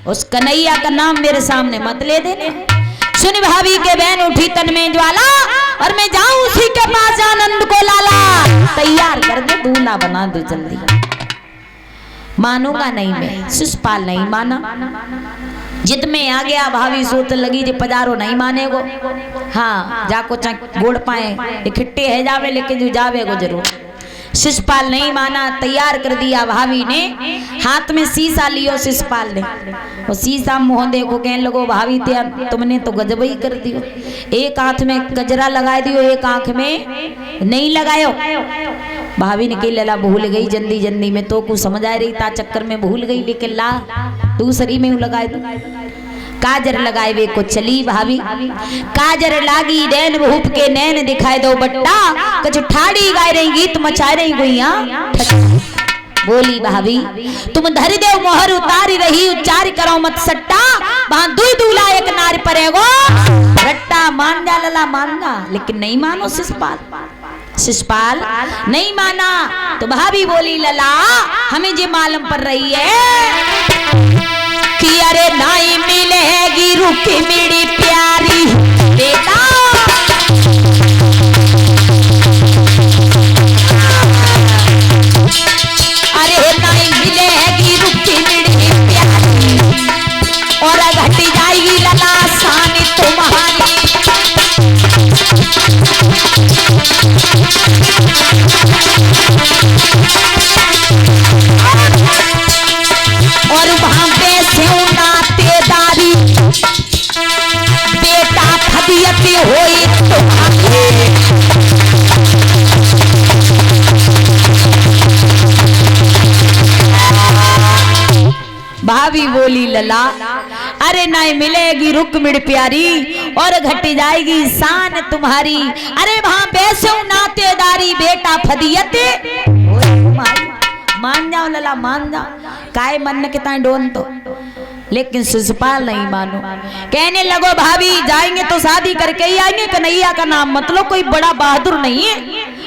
Speaker 1: उस कन्हैया का नाम मेरे सामने मत ले देने। सुन भाभी के बहन उठी तन में ज्वाला, और मैं जाऊं उसी के पास आनंद को लाला, तैयार कर दे दूल्हा बना दो जल्दी। मानूंगा नहीं मैं, शिषपाल नहीं माना, जिद में आ गया। भाभी सोच लगी जे पजारो नहीं मानेगो, हाँ जाको चाहे गोड़ पाए इकट्ठे है जावे, लेकिन जो जावेगो जरूर। शिषपाल नहीं माना, तैयार कर दिया भाभी ने, हाथ में शीशा लियो शिषपाल ने, और शीशा मुँह देखो, कहने लगो भाभी तुमने तो गजब ही कर दियो, एक आंख में गजरा लगा दियो, एक आंख में नहीं लगायो। भाभी ने कही लला भूल गई जल्दी जल्दी में, तो कुछ समझ आ रही था चक्कर में भूल गई, लेकिन ला दूसरी में लगाए दो। काजर लगाए वे को चली भाभी, काजर लागी नैन भूप के नैन दिखाए दो बट्टा, कछ ठाड़ी गाय रही गीत मचा रही गुइया। बोली भाभी तुम धर देव मोहर उतारी रही, उच्चार करो मत सट्टा, वहां दुई दूल्हा एक नार परेगो रट्टा। मान जा लला मान जा, लेकिन नहीं मानो शिषपाल, शिषपाल नहीं माना। तो भाभी बोली लला हमें जे मालूम पड़ रही है कि अरे नाई मिलेगी रुकी मेरी प्यारी बेटा, अरे नाई मिलेगी रुकी मेरी प्यारी, और घट जाएगी लला शान तुम्हारी। और वहां पे से नातेदारी बेटा फदियत होई तुम्हारी। भाभी बोली लला अरे नहीं मिलेगी रुक्मिणी प्यारी, और घट जाएगी शान तुम्हारी, अरे वहां पैसे नातेदारी बेटा फदियत। मान जाओ लला मान जाओ, काय मन के ताए डोन तो, लेकिन शिषपाल नहीं मानो। कहने लगो भाभी जाएंगे तो शादी करके ही आएंगे, कन्हैया का नाम मतलब कोई बड़ा बहादुर नहीं है,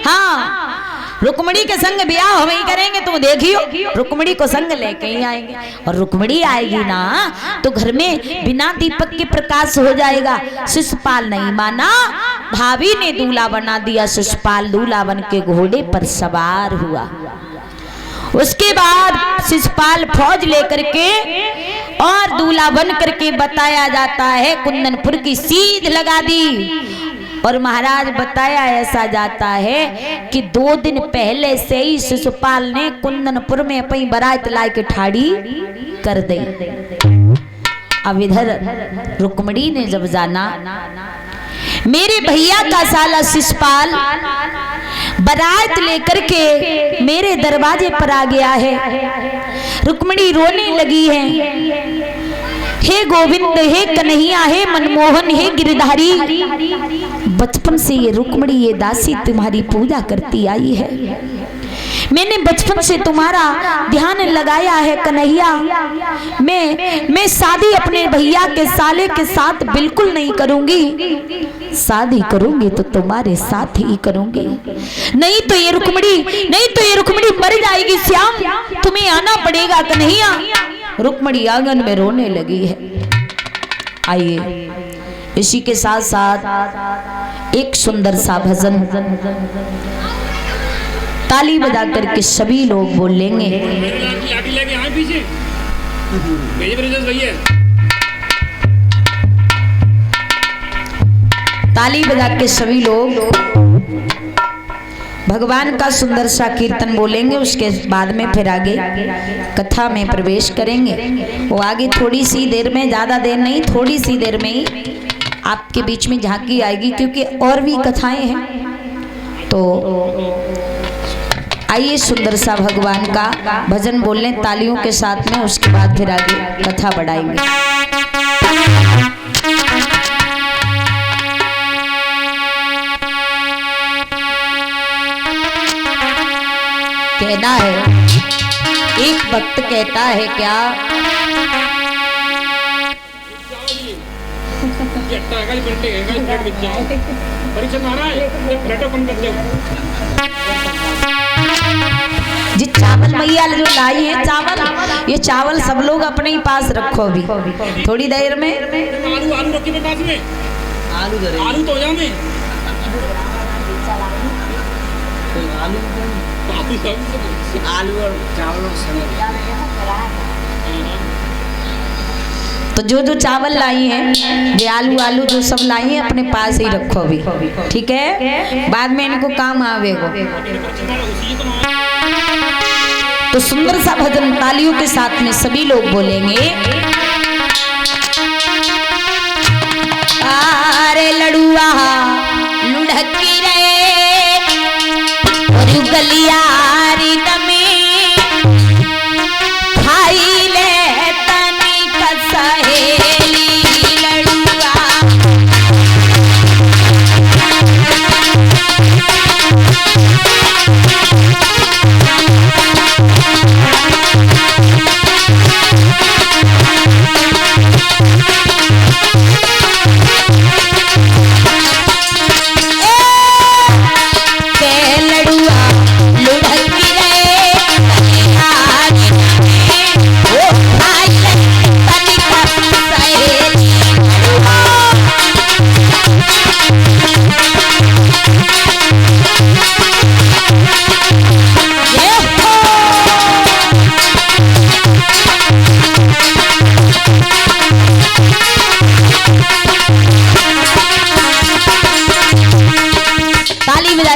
Speaker 1: हाँ रुक्मणी के संग ब्याह हम ही करेंगे, तुम देखियो रुक्मणी को संग लेके ही आएंगे, और रुक्मणी आएगी ना तो घर में बिना दीपक के प्रकाश हो जाएगा। शिषपाल नहीं माना, भाभी ने दूल्हा बना दिया। शिषपाल दूल्हा बन के घोड़े पर सवार हुआ। उसके बाद शिषपाल फौज लेकर के और दूल्हा बन करके बताया जाता है कुंदनपुर की सीध लगा दी। और महाराज बताया ऐसा जाता है कि 2 दिन पहले से ही शिषपाल ने कुंदनपुर में अपनी बारात ला के ठाड़ी कर दी। अब इधर रुक्मणी ने जब जाना मेरे भैया का साला शिषपाल बारात लेकर के मेरे दरवाजे पर आ गया है, रुक्मणी रोने लगी है, हे गोविंद हे कन्हैया हे मनमोहन हे गिरधारी, बचपन से ये रुक्मणी ये दासी तुम्हारी पूजा करती आई है, मैंने बचपन से तुम्हारा ध्यान लगाया है कन्हैया, मैं शादी अपने भैया के साले के साथ बिल्कुल नहीं करूंगी, शादी करूंगी तो तुम्हारे साथ ही करूंगी, नहीं तो ये रुक्मणी मर जाएगी। श्याम तुम्हें आना पड़ेगा कन्हैया। रुक्मणी आंगन में रोने लगी है। आइए इसी के साथ साथ एक सुंदर सा भजन ताली बजा करके सभी लोग बोलेंगे। ताली बजा के सभी लोग भगवान का सुंदर सा कीर्तन बोलेंगे। उसके बाद में फिर आगे कथा में प्रवेश करेंगे। वो आगे थोड़ी सी देर में, ज़्यादा देर नहीं, थोड़ी सी देर में ही आपके बीच में झांकी आएगी, क्योंकि और भी कथाएं हैं। तो आइए सुंदर सा भगवान का भजन बोल लें तालियों के साथ में, उसके बाद फिर आगे कथा बढ़ाएंगे। कहना है, एक भक्त कहता है क्या, जी चावल मैया जो लाई है चावल, ये चावल सब लोग अपने ही पास रखो। अभी थोड़ी देर में आलू रखी मेरे पास में, आलू तो जाने आलू और चावल। तो जो चावल लाई हैं, ये आलू जो सब लाई हैं अपने पास ही रखो अभी, ठीक है, बाद में इनको काम आवेगा। तो सुंदर सा भजन तालियों के साथ में सभी लोग बोलेंगे। अरे लड़ुआ लुढ़की रे और गलियारी दमी खाई ले तनी कसहेली लड़ुआ।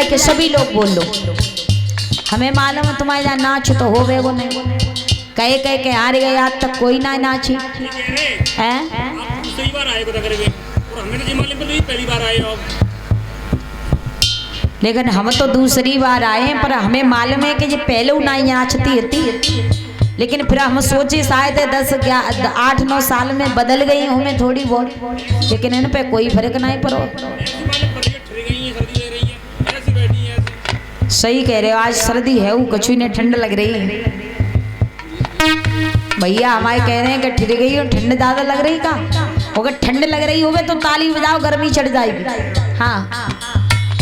Speaker 1: के सभी लोग बोल लो, हमें मालूम है तुम्हारे यहाँ नाच तो हो गए वो नहीं, कहे कहे के हार गए, आज तक कोई ना नाची है। लेकिन हम तो दूसरी बार आए हैं, पर हमें मालूम है कि ये पहले ना नाचती थी, लेकिन फिर हम सोचे शायद 8-9 साल में बदल गई हूँ मैं थोड़ी बहुत, लेकिन इन पे कोई फर्क नहीं पड़ो। सही कह रहे हो, आज सर्दी है वो कछु ने ठंड लग रही है। भैया हमारे कह रहे हैं कि ठिर गई हो, ठंड ज्यादा लग रही का, अगर ठंड लग रही होवे तो ताली बजाओ, गर्मी चढ़ जाएगी। हाँ,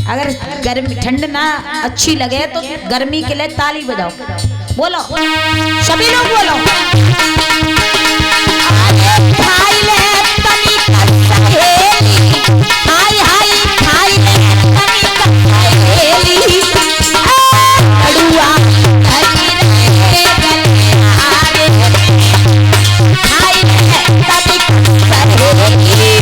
Speaker 1: अगर गर्मी ठंड ना अच्छी लगे तो गर्मी के लिए ताली बजाओ। बोलो सभी लोग बोलो। खाई ले तनी कसहेली, हाय हाय खाई ले तनी कसहेली, लड़ुआ धरी रे गलियारे खाई ले तनी कसहेली।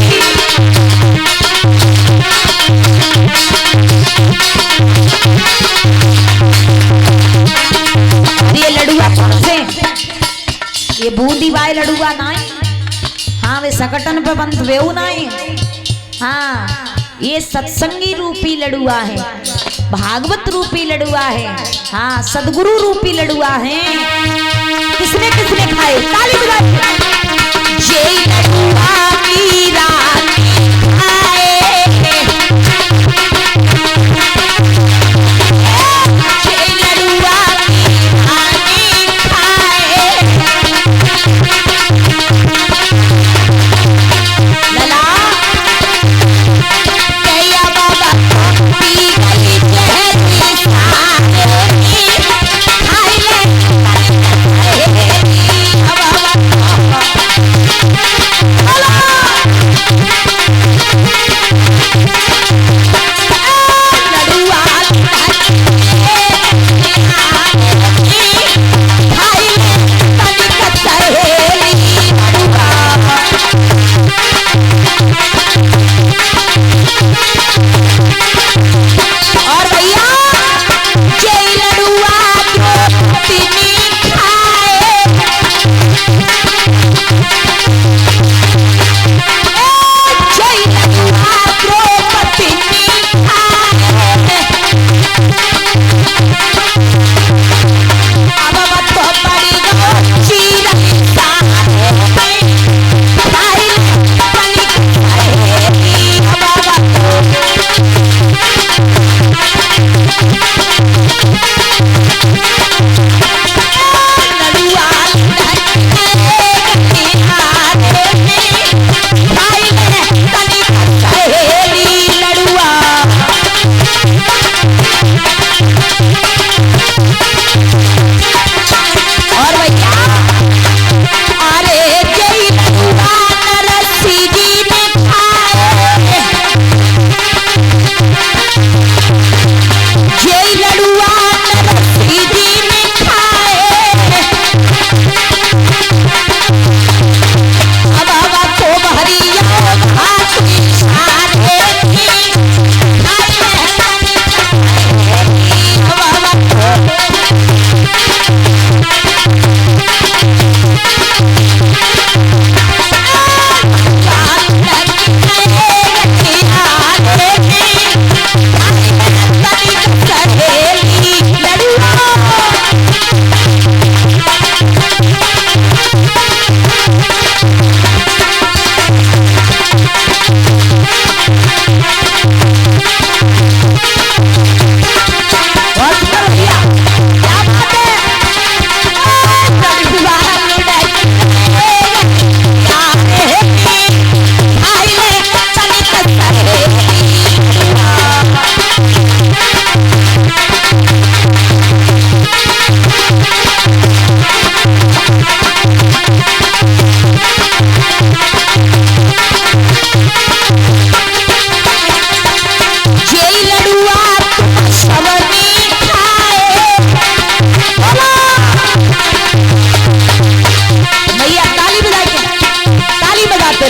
Speaker 1: ये लड़ुआ कौन से, ये बूंदी बाई लड़ुआ नहीं, हाँ वे सकटन पे बंद वेऊ नहीं, हाँ ये सत्संगी रूपी लड़ुआ है, भागवत रूपी लड़ुआ है, हाँ सदगुरु रूपी लड़ुआ है। किसने किसने खाए, ताली बजाओ। ये लड़ुआ की रानी खाए, ये लड़ुआ की रानी खाए, लला कैया बाबा पी गई जहरी सानी, खाई ले बाबा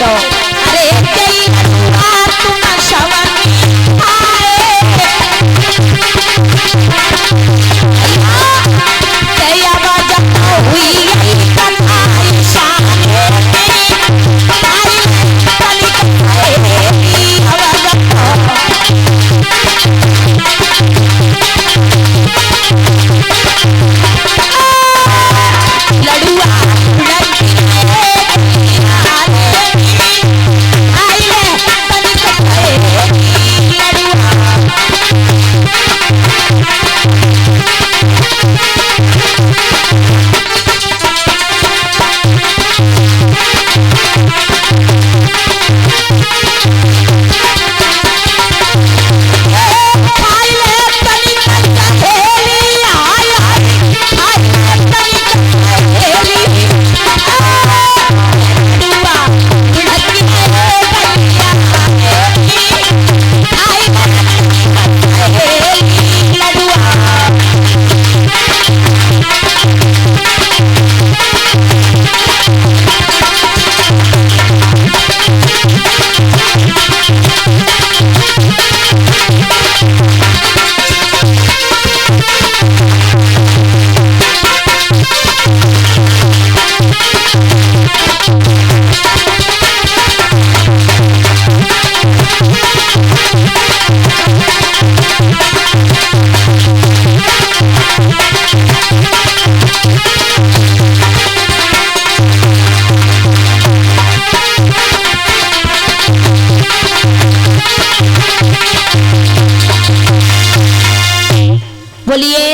Speaker 1: लो। अरे तेरी बात तुम शवन आए तेरी आवाज हुई कथा शान तेरी आई तली कथाए आवाज लड़ुआ बोलिए।